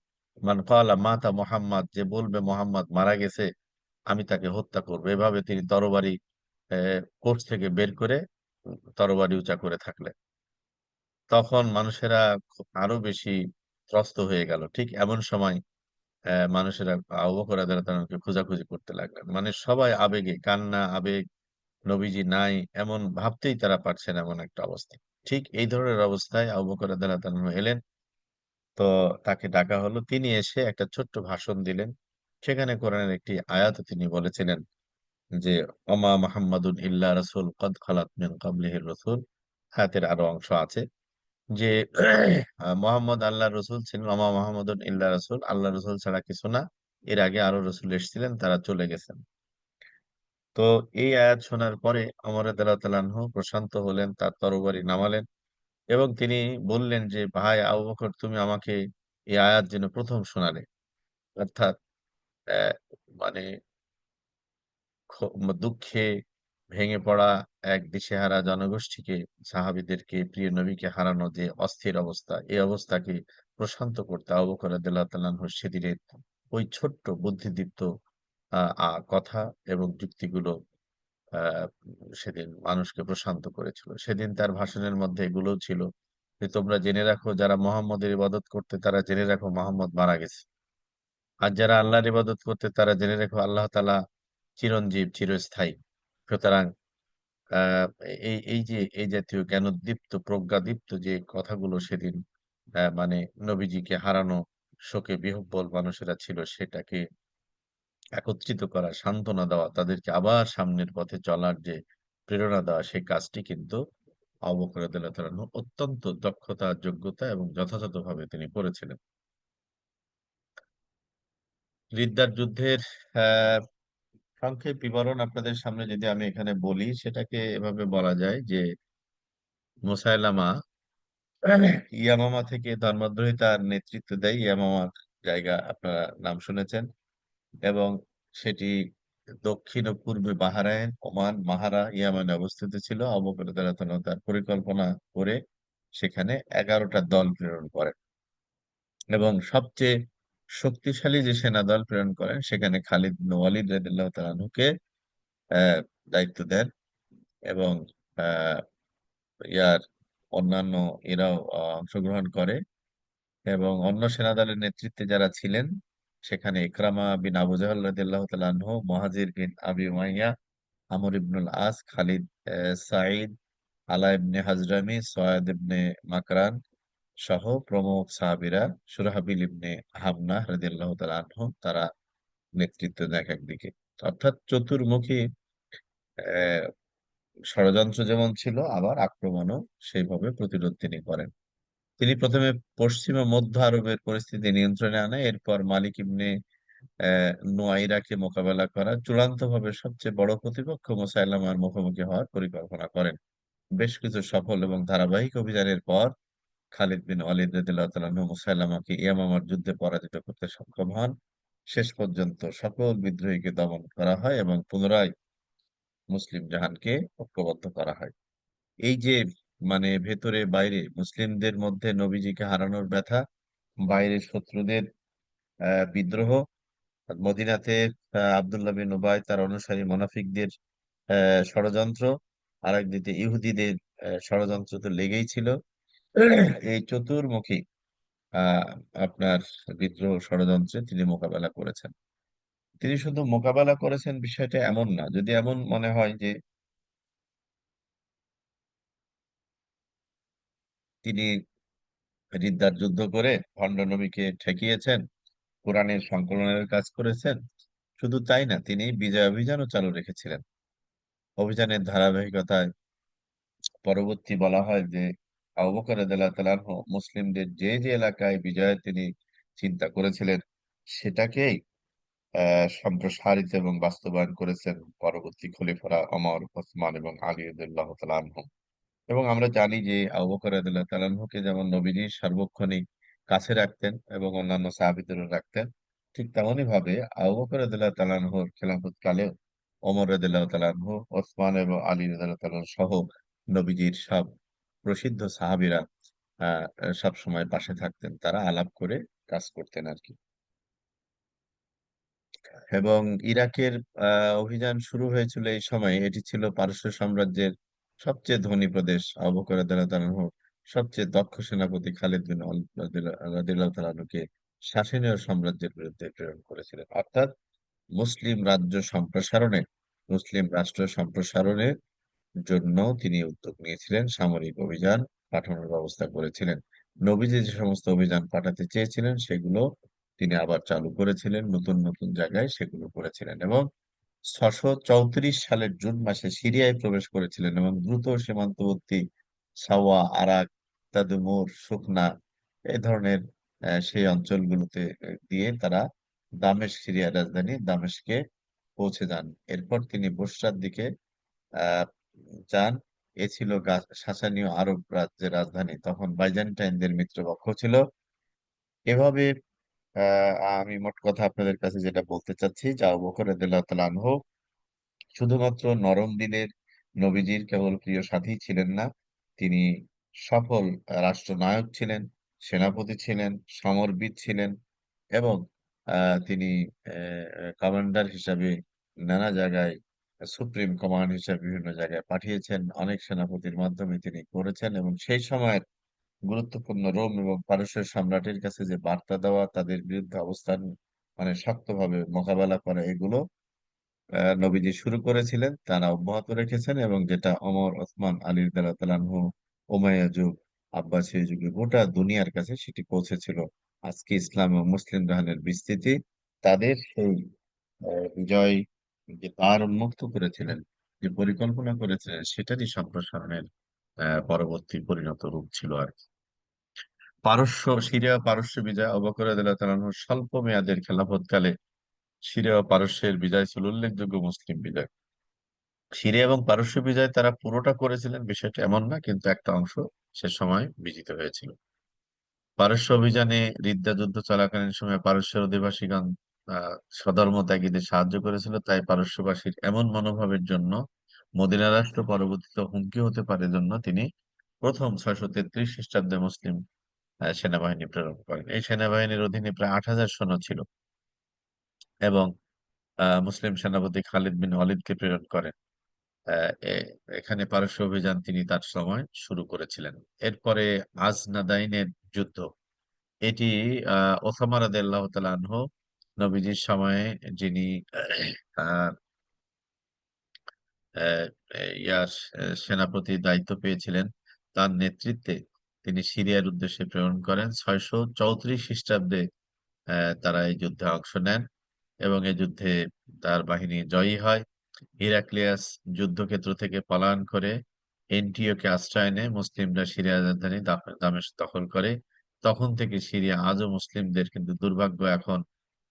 A: মান ক্বালা মাতা মুহাম্মদ, যে বলবে মোহাম্মদ মারা গেছে আমি তাকে হত্যা করবো। এভাবে তিনি তরবারি কোষ থেকে বের করে তরবারি উঁচা করে থাকলেন। তখন মানুষেরা আরো বেশি ত্রস্ত হয়ে গেল। ঠিক এমন সময় মানুষেরা আবু বকর রাদিয়াল্লাহু তাআলাকে খোঁজাখুঁজি করতে লাগলেন। মানে সবাই আবেগে, কান্না, আবেগ, নবীজি নাই এমন ভাবতেই তারা পারছে না, এমন একটা অবস্থা। ঠিক এই ধরনের অবস্থায় আবু বকর রাদিয়াল্লাহু তাআলা এলেন। তো তাকে ডাকা হলো। তিনি এসে একটা ছোট্ট ভাষণ দিলেন। সেখানে কোরআনের একটি আয়াত তিনি বলেছিলেন যে ওমা মুহাম্মাদুন ইল্লা রাসূল কদ খালাত মিন ক্বাবলিহির রাসূল। আয়াতের আরো অংশ আছে যে মোহাম্মদ আল্লাহর রসুল ছিলেন। ওমা মুহাম্মাদুন ইল্লা রাসূল, আল্লাহ রসুল ছাড়া কিছু না। এর আগে আরো রসুল এসেছিলেন, তারা চলে গেছেন। তো এই আয়াত শোনার পরে ওমর রাদিয়াল্লাহু তাআলা আনহু প্রশান্ত হলেন, তার তরবারি নামালেন এবং তিনি বললেন যে ভাই আবু বকর, তুমি আমাকে এই আয়াত যেন প্রথম শোনালে। অর্থাৎ আহ, মানে দুঃখে ভেঙে পড়া এক দিশেহারা জনগোষ্ঠীকে, সাহাবীদেরকে, প্রিয় নবীকে হারানো যে অস্থির অবস্থা, এই অবস্থাকে প্রশান্ত করতে আবু বকর রাদিয়াল্লাহু তাআলা আনহু সেদিনের ওই ছোট্ট বুদ্ধিদীপ্ত কথা এবং যুক্তিগুলো আহ সেদিন মানুষকে প্রশান্ত করেছিল। সেদিন তার ভাষণের মধ্যে এগুলোও ছিল যে তোমরা জেনে রাখো, যারা মোহাম্মদের ইবাদত করতে তারা জেনে রাখো মোহাম্মদ মারা গেছে। আর যারা আল্লাহর ইবাদত করতে তারা জেনে রাখো আল্লাহ তাআলা চিরঞ্জীব, চিরস্থায়ী। সুতরাং এই এই যে এই জাতীয় জ্ঞানোদ্দীপ্ত, প্রজ্ঞাদীপ্ত যে কথাগুলো সেদিন মানে নবীজিকে হারানো শোকে বিহ্বল মানুষেরা ছিল, সেটাকে একত্রিত করা, সান্ত্বনা দেওয়া, তাদেরকে আবার সামনের পথে চলার যে প্রেরণা দেওয়া, সেই কাজটি কিন্তু আবু বকর রাদিয়াল্লাহু তাআলা আনহু অত্যন্ত দক্ষতা, যোগ্যতা এবং যথাযথভাবে তিনি করেছিলেন। রিদ্দার যুদ্ধের আহ সংক্ষেপ বিবরণ আপনাদের সামনে যদি আমি এখানে বলি, সেটাকে এভাবে বলা যায় যে মুসাইলামা ইয়ামামা থেকে ধর্মদ্রোহিতার নেতৃত্ব দেয়। ইয়ামামার জায়গা আপনারা নাম শুনেছেন এবং সেটি দক্ষিণ ও পূর্বে বাহরাইন, ওমান, মাহারা, ইয়ামানে অবস্থিত ছিল। আবু বকর রাদিয়াল্লাহু তাআলা তার পরিকল্পনা করে সেখানে 11টা দল প্রেরণ করেন এবং সবচেয়ে শক্তিশালী যে সেনা দল প্রেরণ করেন সেখানে খালিদ বিন ওয়ালিদ রাদিয়াল্লাহু তাআলা আনহুকে আহ, দায়িত্ব দেন এবং আহ, ইয়ার অন্যান্য এরাও অংশগ্রহণ করে এবং অন্য সেনাদলের নেতৃত্বে যারা ছিলেন সেখানে ইকরামা বিন আবু জাহল রাদিয়াল্লাহু তাআলা আনহু, মুহাজির বিন আবি উমাইয়া, আমর ইবনুল আস, খালিদ সাঈদ, আলা ইবনে হাজরামি, সয়াদ ইবনে মাকরান সহ প্রমুখ সাহাবীরা, সুরাহাবিল ইবনে হামনা রাদিয়াল্লাহু তাআলা আনহু, তারা নেতৃত্ব দেন একদিকে। অর্থাৎ চতুর্মুখী আহ, ষড়যন্ত্র যেমন ছিল, আবার আক্রমণও সেইভাবে প্রতিরোধ তিনি করেন। তিনি প্রথমে পশ্চিম ও মধ্য আরবের পরিস্থিতি নিয়ন্ত্রণে আনে, এরপর মালিক ইবনে নুয়াইরাকে মোকাবেলা করা, চূড়ান্তভাবে সবচেয়ে বড় প্রতিপক্ষ মুসাইলামার মুখোমুখি হওয়ার পরিকল্পনা করেন। বেশ কিছু সফল এবং ধারাবাহিক অভিযানের পর খালিদ বিন ওয়ালিদ রাদিয়াল্লাহু তাআলা আনহু মুসাইলামাকে ইয়ামামার যুদ্ধে পরাজিত করতে সক্ষম হন। শেষ পর্যন্ত সকল বিদ্রোহীকে দমন করা হয় এবং পুনরায় মুসলিম জাহানকে ঐক্যবদ্ধ করা হয়। এই যে মানে ভেতরে বাইরে মুসলিমদের মধ্যে নবীজিকে হারানোর ব্যথা, বাইরের শত্রুদের বিদ্রোহ, মদিনাতে আব্দুল্লাহ বিন উবাই তার অনুসারী মুনাফিকদের ষড়যন্ত্র, আর একদিকে ইহুদিদের ষড়যন্ত্র তো লেগেই ছিল। এই চতুর্মুখী আহ আপনার বিদ্রোহ ষড়যন্ত্রে তিনি মোকাবেলা করেছেন। তিনি শুধু মোকাবেলা করেছেন বিষয়টা এমন না, যদি এমন মনে হয় যে তিনি রিদ্দার যুদ্ধ করে ভণ্ড নবীকে ঠেকিয়েছেন, কোরআনের সংকলনের কাজ করেছেন, শুধু তাই না, তিনি বিজয় অভিযানও চালু রেখেছিলেন। অভিযানের ধারাবাহিকতায় পরবর্তী বলা হয় যে আবু বকর রাদিয়াল্লাহু তাআলা আনহু মুসলিমদের যে যে এলাকায় বিজয়ের তিনি চিন্তা করেছিলেন সেটাকেই সম্প্রসারিত এবং বাস্তবায়ন করেছেন পরবর্তী খলিফারা ওমর, ওসমান এবং আলী রাদিয়াল্লাহু তাআলা আনহু। এবং আমরা জানি যে আবু বকর রাদিয়াল্লাহু তাআলা আনহুকে যেমন নবীজি সার্বক্ষণিক কাছে রাখতেন এবং অন্যান্য সাহাবীদেরও রাখতেন, ঠিক তেমনি ভাবে আবু বকর রাদিয়াল্লাহু তাআলা আনহুর খেলাফত কালেও ওমর রাদিয়াল্লাহু তাআলা আনহু, ওসমান এবং আলী রাদিয়াল্লাহু তাআলা আনহু সহ নবীজির সব প্রসিদ্ধ সাহাবীরা সব সময় পাশে থাকতেন, তারা আলাপ করে কাজ করতেন আর কি। এবং ইরাকের অভিযান শুরু হয়েছিল এই সময়। এটি ছিল পারস্য সাম্রাজ্যের সবচেয়ে ধনী প্রদেশ। আবু বকর রাদিয়াল্লাহু তাআলা আনহু সবচেয়ে দক্ষ সেনাপতি খালিদ বিন ওয়ালিদ রাদিয়াল্লাহু তাআলা আনহুকে শাসনীয় সাম্রাজ্যের বিরুদ্ধে প্রেরণ করেছিলেন। অর্থাৎ মুসলিম রাজ্য সম্প্রসারণে, মুসলিম রাষ্ট্র সম্প্রসারণের জন্য তিনি উদ্যোগ নিয়েছিলেন, সামরিক অভিযান পাঠানোর ব্যবস্থা করেছিলেন। নবীজি যে সমস্ত অভিযান পাঠাতে চেয়েছিলেন সেগুলো তিনি আবার চালু করেছিলেন, নতুন নতুন জায়গায় সেগুলো করেছিলেন এবং 634 সালের জুন মাসে সিরিয়ায় প্রবেশ করেছিলেন এবং দ্রুত সীমান্তবর্তী সাওয়া, আরাক, তাদুমুর, সুখনা এই ধরনের সেই অঞ্চলগুলোতে দিয়ে তারা সিরিয়ার রাজধানী দামেস্কে পৌঁছে যান। এরপর তিনি বসরার দিকে আহ যান। এ ছিল সাসানীয় আরব রাজ্যের রাজধানী, তখন বাইজেন্টাইনদের মিত্রপক্ষ ছিল। এভাবে আমি মোট কথা আপনাদের কাছে যেটা বলতে চাচ্ছি যে আবু বকর রাদিয়াল্লাহু তাআলা আনহু শুধুমাত্র নরম দিনের নবীজির কেবল প্রিয় সাথী ছিলেন না, তিনি সফল রাষ্ট্রনায়ক ছিলেন, সেনাপতি ছিলেন, সমরবিদ ছিলেন এবং তিনি কমান্ডার হিসাবে নানা জায়গায়, সুপ্রিম কমান্ড হিসাবে বিভিন্ন জায়গায় পাঠিয়েছেন, অনেক সেনাপতির মাধ্যমে তিনি করেছেন এবং সেই সময়ের গুরুত্বপূর্ণ রোম এবং পারস্যের সম্রাটের কাছে যে বার্তা দেওয়া, তাদের বিরুদ্ধে অবস্থান মানে শক্তভাবে মোকাবেলা করা, এগুলো নবীজি শুরু করেছিলেন, তারা অব্যাহত রেখেছেন এবং যেটা ওমর, ওসমান, আলী রাদিয়াল্লাহু তাআলা আনহু, উমাইয়া যুগ, আব্বাসীয় যুগে গোটা দুনিয়ার কাছে সেটি পৌঁছেছিল। আজকে ইসলাম ও মুসলিম জাহানের বিস্তৃতি তাদের সেই বিজয় যে দ্বার উন্মুক্ত করেছিলেন, যে পরিকল্পনা করেছিলেন, সেটারই সম্প্রসারণের পরবর্তী পরিণত রূপ ছিল আর কি। সিরিয়া পারস্য বিজয়, আবু বকর রাদিয়াল্লাহু তাআলা আনহুর স্বল্প মেয়াদের খেলাফতকালে সিরিয়া ও পারস্যের বিজয় ছিল উল্লেখযোগ্য মুসলিম বিজয়। সিরিয়া এবং পারস্য বিজয় তারা পুরোটা করেছিলেন বিষয়টা এমন না, কিন্তু একটা অংশ সে সময় বিজিত হয়েছিল। পারস্য অভিযানে রিদ্দা যুদ্ধ চলাকালীন সময়ে পারস্যের অধিবাসীগণ স্বধর্ম ত্যাগীদের সাহায্য করেছিল, তাই পারস্যবাসীর এমন মনোভাবের জন্য মদিনা রাষ্ট্র পরবর্তীতে হুমকি হতে পারে জন্য তিনি প্রথম 633 খ্রিস্টাব্দে মুসলিম সেনাবাহিনী প্রেরণ করেন। এই সেনাবাহিনীর অধীনে প্রায় 8,000 সৈন্য ছিল এবং মুসলিম সেনাপতি খালিদ বিন ওয়ালিদকে প্রেরণ করেন। এখানে পারস্য অভিযান তিনি তার সময় শুরু করেছিলেন। এরপরে আজনাদাইনের যুদ্ধ, এটি ওসামা রাদিয়াল্লাহু তাআলা আনহু নবীজির সময়ে যিনি আহ, আহ, ইয়ার সেনাপতির দায়িত্ব পেয়েছিলেন, তার নেতৃত্বে তিনি সিরিয়ার উদ্দেশ্যে প্রেরণ করেন। 634 খ্রিস্টাব্দে তারা এই যুদ্ধে অংশ নেন এবং এই যুদ্ধে তার বাহিনী জয়ী হয়। হিরাক্লিয়াস যুদ্ধক্ষেত্র থেকে পলায়ন করে এন্টিওকে আশ্রয় নেয়। মুসলিমরা সিরিয়ার রাজধানী দামেস্ক দখল করে। তখন থেকে সিরিয়া আজও মুসলিমদের, কিন্তু দুর্ভাগ্য এখন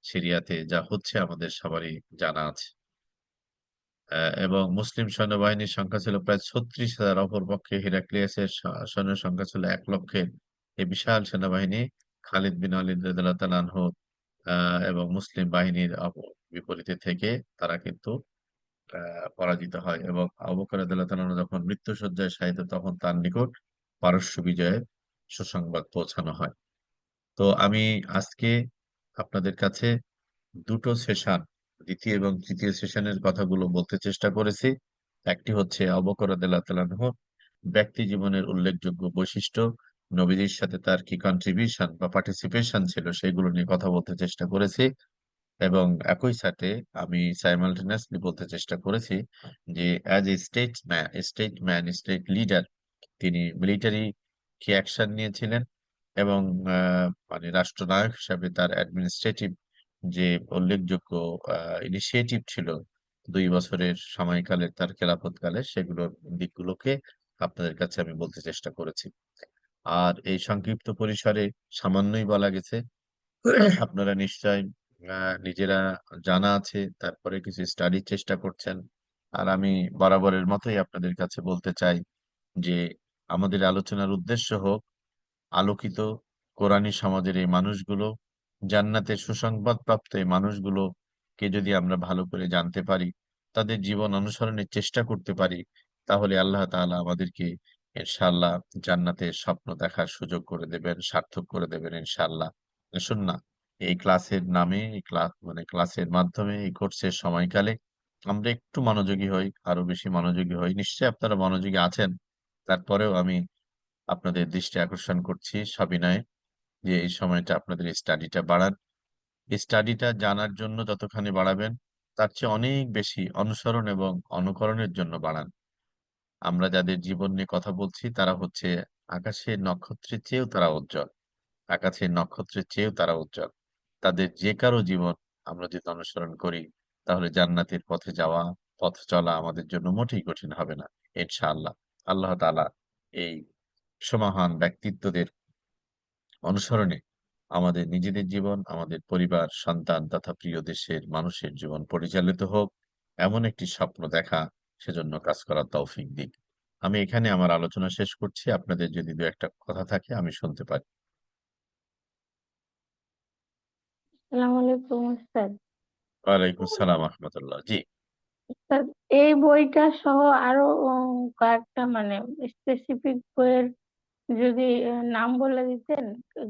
A: সিরিয়াতে যা হচ্ছে আমাদের সবারই জানা আছে। এবং মুসলিম সৈন্যবাহিনীর সংখ্যা ছিল প্রায় 36,000, অপরপক্ষে হিরাক্লিয়াসের সৈন্য সংখ্যা ছিল 1 লক্ষের। এই বিশাল সেনাবাহিনী খালিদ বিন ওয়ালিদ রাদিয়াল্লাহু তাআলা আনহু এবং মুসলিম বাহিনীর বিপরীতে থেকে তারা কিন্তু পরাজিত হয়, এবং আবু বকর রাদিয়াল্লাহু তাআলা আনহু যখন মৃত্যুশয্যায় শায়িত, তখন তার নিকট পারস্য বিজয়ের সুসংবাদ পৌঁছানো হয়। তো আমি আজকে আপনাদের কাছে দুটো সেশন, দ্বিতীয় এবং তৃতীয় সেশনের কথাগুলো বলতে চেষ্টা করেছি। একটি হচ্ছে আবু বকর রাদিয়াল্লাহু তাআলা আনহু ব্যক্তি জীবনের উল্লেখযোগ্য বৈশিষ্ট্য, নবীজির সাথে তার কি কন্ট্রিবিউশন বা পার্টিসিপেশন ছিল, সেগুলো নিয়ে কথা বলতে চেষ্টা করেছি। এবং একই সাথে আমি সাইমালটেনিয়াসলি বলতে চেষ্টা করেছি যে অ্যাজ এ স্টেট লিডার তিনি মিলিটারি কি অ্যাকশন নিয়েছিলেন, এবং মানে রাষ্ট্রনায়ক হিসাবে তার অ্যাডমিনিস্ট্রেটিভ যে উল্লেখযোগ্য ইনিশিয়েটিভ ছিল 2 বছরের সময়কালের তার খেলাফতকালে, সেগুলোর দিকগুলোকে আপনাদের কাছে আমি বলতে চেষ্টা করেছি। আর এই সংক্ষিপ্ত পরিসরে সামান্যই বলা গেছে। আপনারা নিশ্চয় নিজেরা জানা আছে, তারপরে কিছু স্টাডির চেষ্টা করছেন। আর আমি বরাবরের মতোই আপনাদের কাছে বলতে চাই যে আমাদের আলোচনার উদ্দেশ্য হোক আলোকিত কোরআনী সমাজের এই মানুষগুলো, জান্নাতের সুসংবাদ প্রাপ্ত এই মানুষগুলোকে যদি আমরা ভালো করে জানতে পারি, তাদের জীবন অনুসরণের চেষ্টা করতে পারি, তাহলে আল্লাহ তাআলা আমাদেরকে ইনশাআল্লাহ জান্নাতের স্বপ্ন দেখার সুযোগ করে দেবেন, সার্থক করে দেবেন ইনশাআল্লাহ। শুন না, এই ক্লাসের নামে, এই ক্লাস মানে ক্লাসের মাধ্যমে, এই কোর্সের সময়কালে আমরা একটু মনোযোগী হই, আরো বেশি মনোযোগী হই। নিশ্চয়ই আপনারা মনোযোগী আছেন, তারপরেও আমি আপনাদের দৃষ্টি আকর্ষণ করছি সবিনয়ে যে এই সময়টা আপনাদের স্টাডিটা বাড়ান। স্টাডিটা জানার জন্য যতখানি বাড়াবেন, তার চেয়ে অনেক বেশি অনুসরণ এবং অনুকরণের জন্য বাড়ান। আমরা যাদের জীবন নিয়ে কথা বলছি তারা হচ্ছে আকাশের নক্ষত্রের চেয়েও তারা উজ্জ্বল, আকাশের নক্ষত্রের চেয়েও তারা উজ্জ্বল। তাদের যে কারো জীবন আমরা যদি অনুসরণ করি, তাহলে জান্নাতের পথে যাওয়া, পথ চলা আমাদের জন্য মোটেই কঠিন হবে না ইনশাআল্লাহ। আল্লাহ তাআলা এই সমাহান ব্যক্তিত্বদের অনুসরণে আমাদের নিজেদের জীবন, আমাদের পরিবার, সন্তান তথা প্রিয় দেশের মানুষের জীবন পরিচালিত হোক, এমন একটি স্বপ্ন দেখা, সেজন্য কাজ করার তৌফিক দিক। আমি এখানে আমার আলোচনা শেষ করছি। আপনাদের যদি দু একটা কথা থাকে আমি শুনতে পারি।
E: আসসালামু আলাইকুম উস্তাদ।
A: ওয়ালাইকুম আসসালাম রহমতুল্লাহ। জি,
E: উস্তাদ, এই বইটা সহ আরো কয়েকটা মানে স্পেসিফিক বইয়ের যদি নাম বলে দিতেন,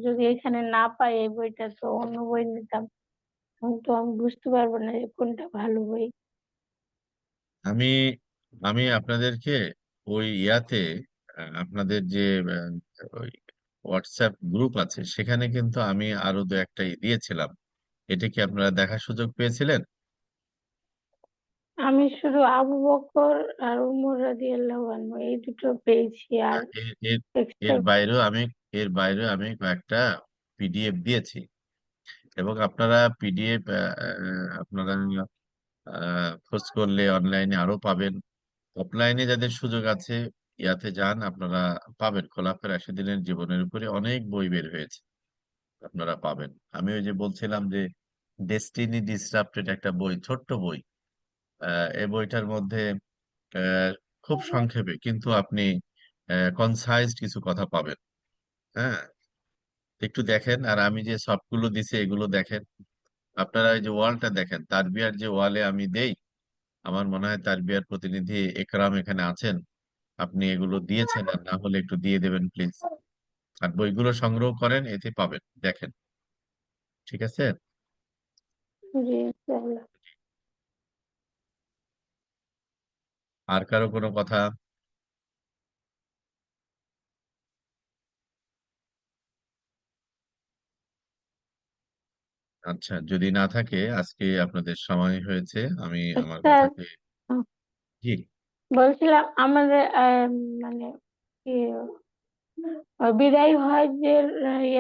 E: যদি এখানে না পাই এই বইটা তো অন্য বই নিতাম, তো আমি বুঝতে পারবো না যে কোনটা ভালো বই।
A: আমি আমি আপনাদেরকে ওই ইয়াতে আপনাদের যে ওই হোয়াটসঅ্যাপ গ্রুপ আছে, সেখানে কিন্তু আমি আরো দু একটা দিয়েছিলাম। এটা কি আপনারা দেখার সুযোগ পেয়েছিলেন?
E: আমি শুধু আবু বকর আর উমর রাদিয়াল্লাহু আনহু এই দুটো পেয়েছি, আর
A: এর এর
E: এক্সট্রা।
A: এর বাইরেও আমি কয়েকটা পিডিএফ দিয়েছি, এবং আপনারা পিডিএফ আপনারা খোঁজ করলে অনলাইনে আরো পাবেন। অফলাইনে যাদের সুযোগ আছে, ইয়াতে যান, আপনারা পাবেন। খোলাফের রাশিদিনের জীবনের উপরে অনেক বই বের হয়েছে, আপনারা পাবেন। আমি ওই যে বলছিলাম যে ডেস্টিনি ডিসরাপ্টেড একটা বই, ছোট্ট বই। এই বইটার মধ্যে আহ, খুব সংক্ষেপে কিন্তু আপনি কনসাইজড কিছু কথা পাবেন। হ্যাঁ, একটু দেখেন। আর আমি যে সবগুলো দিছি এগুলো দেখেন। আপনারা এই যে ওয়ালটা দেখেন, তারবিয়ার যে ওয়ালে আমি দেই, আমার মনে হয় তারবিয়ার প্রতিনিধি একরাম এখানে আছেন, আপনি এগুলো দিয়েছেন, আর না হলে একটু দিয়ে দেবেন প্লিজ। আর বইগুলো সংগ্রহ করেন, এতে পাবেন, দেখেন। ঠিক আছে।
E: জি ইনশাআল্লাহ।
A: আর কারো কোনো কথা? আচ্ছা, যদি না থাকে আজকে আপনাদের সময় হয়েছে, আমি আমার
E: উস্তাদ
A: কথাকে জি
E: বলছিলাম আমাদের মানে কি বিদায় হজের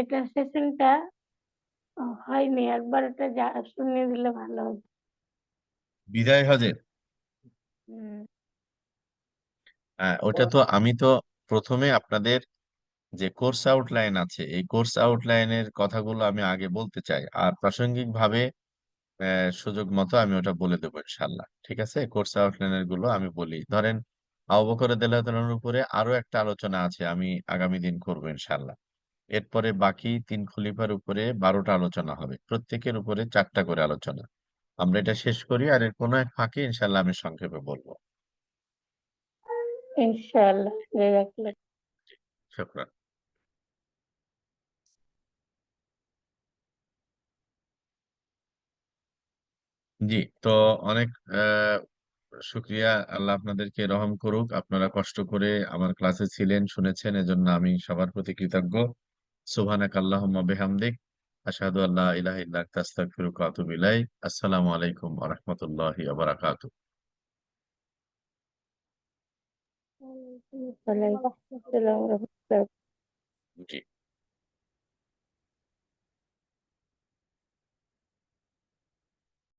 E: এটা সেশনটা হয়নি, একবার এটা শুনিয়ে দিলে ভালো হতো।
A: বিদায় হজে
E: হুম।
A: ওটা তো আমি তো প্রথমে আপনাদের যে কোর্স আউটলাইন আছে এই কোর্স আউটলাইনের কথাগুলো আমি আগে বলতে চাই, আর প্রাসঙ্গিক ভাবে সুযোগ মতো আমি ওটা বলে দেবো ইনশাল্লাহ। ঠিক আছে, কোর্স আউটলাইনের গুলো আমি বলি। ধরেন আবু বকর রাদিয়াল্লাহু তাআলার উপরে আরো একটা আলোচনা আছে, আমি আগামী দিন করবো ইনশাল্লাহ। এরপরে বাকি 3 খলিফার উপরে 12টা আলোচনা হবে, প্রত্যেকের উপরে 4টা করে আলোচনা। আমরা এটা শেষ করি, আর এর কোনো এক ফাঁকে ইনশাল্লাহ আমি সংক্ষেপে বলবো।
E: ইনশাআল্লাহ, জাযাকাল্লাহ।
A: শুকরান। জি, তো অনেক শুক্রিয়া। আল্লাহ আপনাদেরকে রহম করুক, আপনারা কষ্ট করে আমার ক্লাসে ছিলেন, শুনেছেন, এজন্য আমি সবার প্রতি কৃতজ্ঞ। সুবহানাক আল্লাহুম্মা বিহামদিক আশহাদু আল্লা ইলাহা ইল্লা আনতা আস্তাগফিরুকা ওয়া আতুবু ইলাইক। আসসালামু আলাইকুম ওয়া রাহমাতুল্লাহি ওয়া বারাকাতুহু।
E: ওয়ালাইকুম আসসালাম ওয়া রাহমাতুল্লাহ।
A: জি।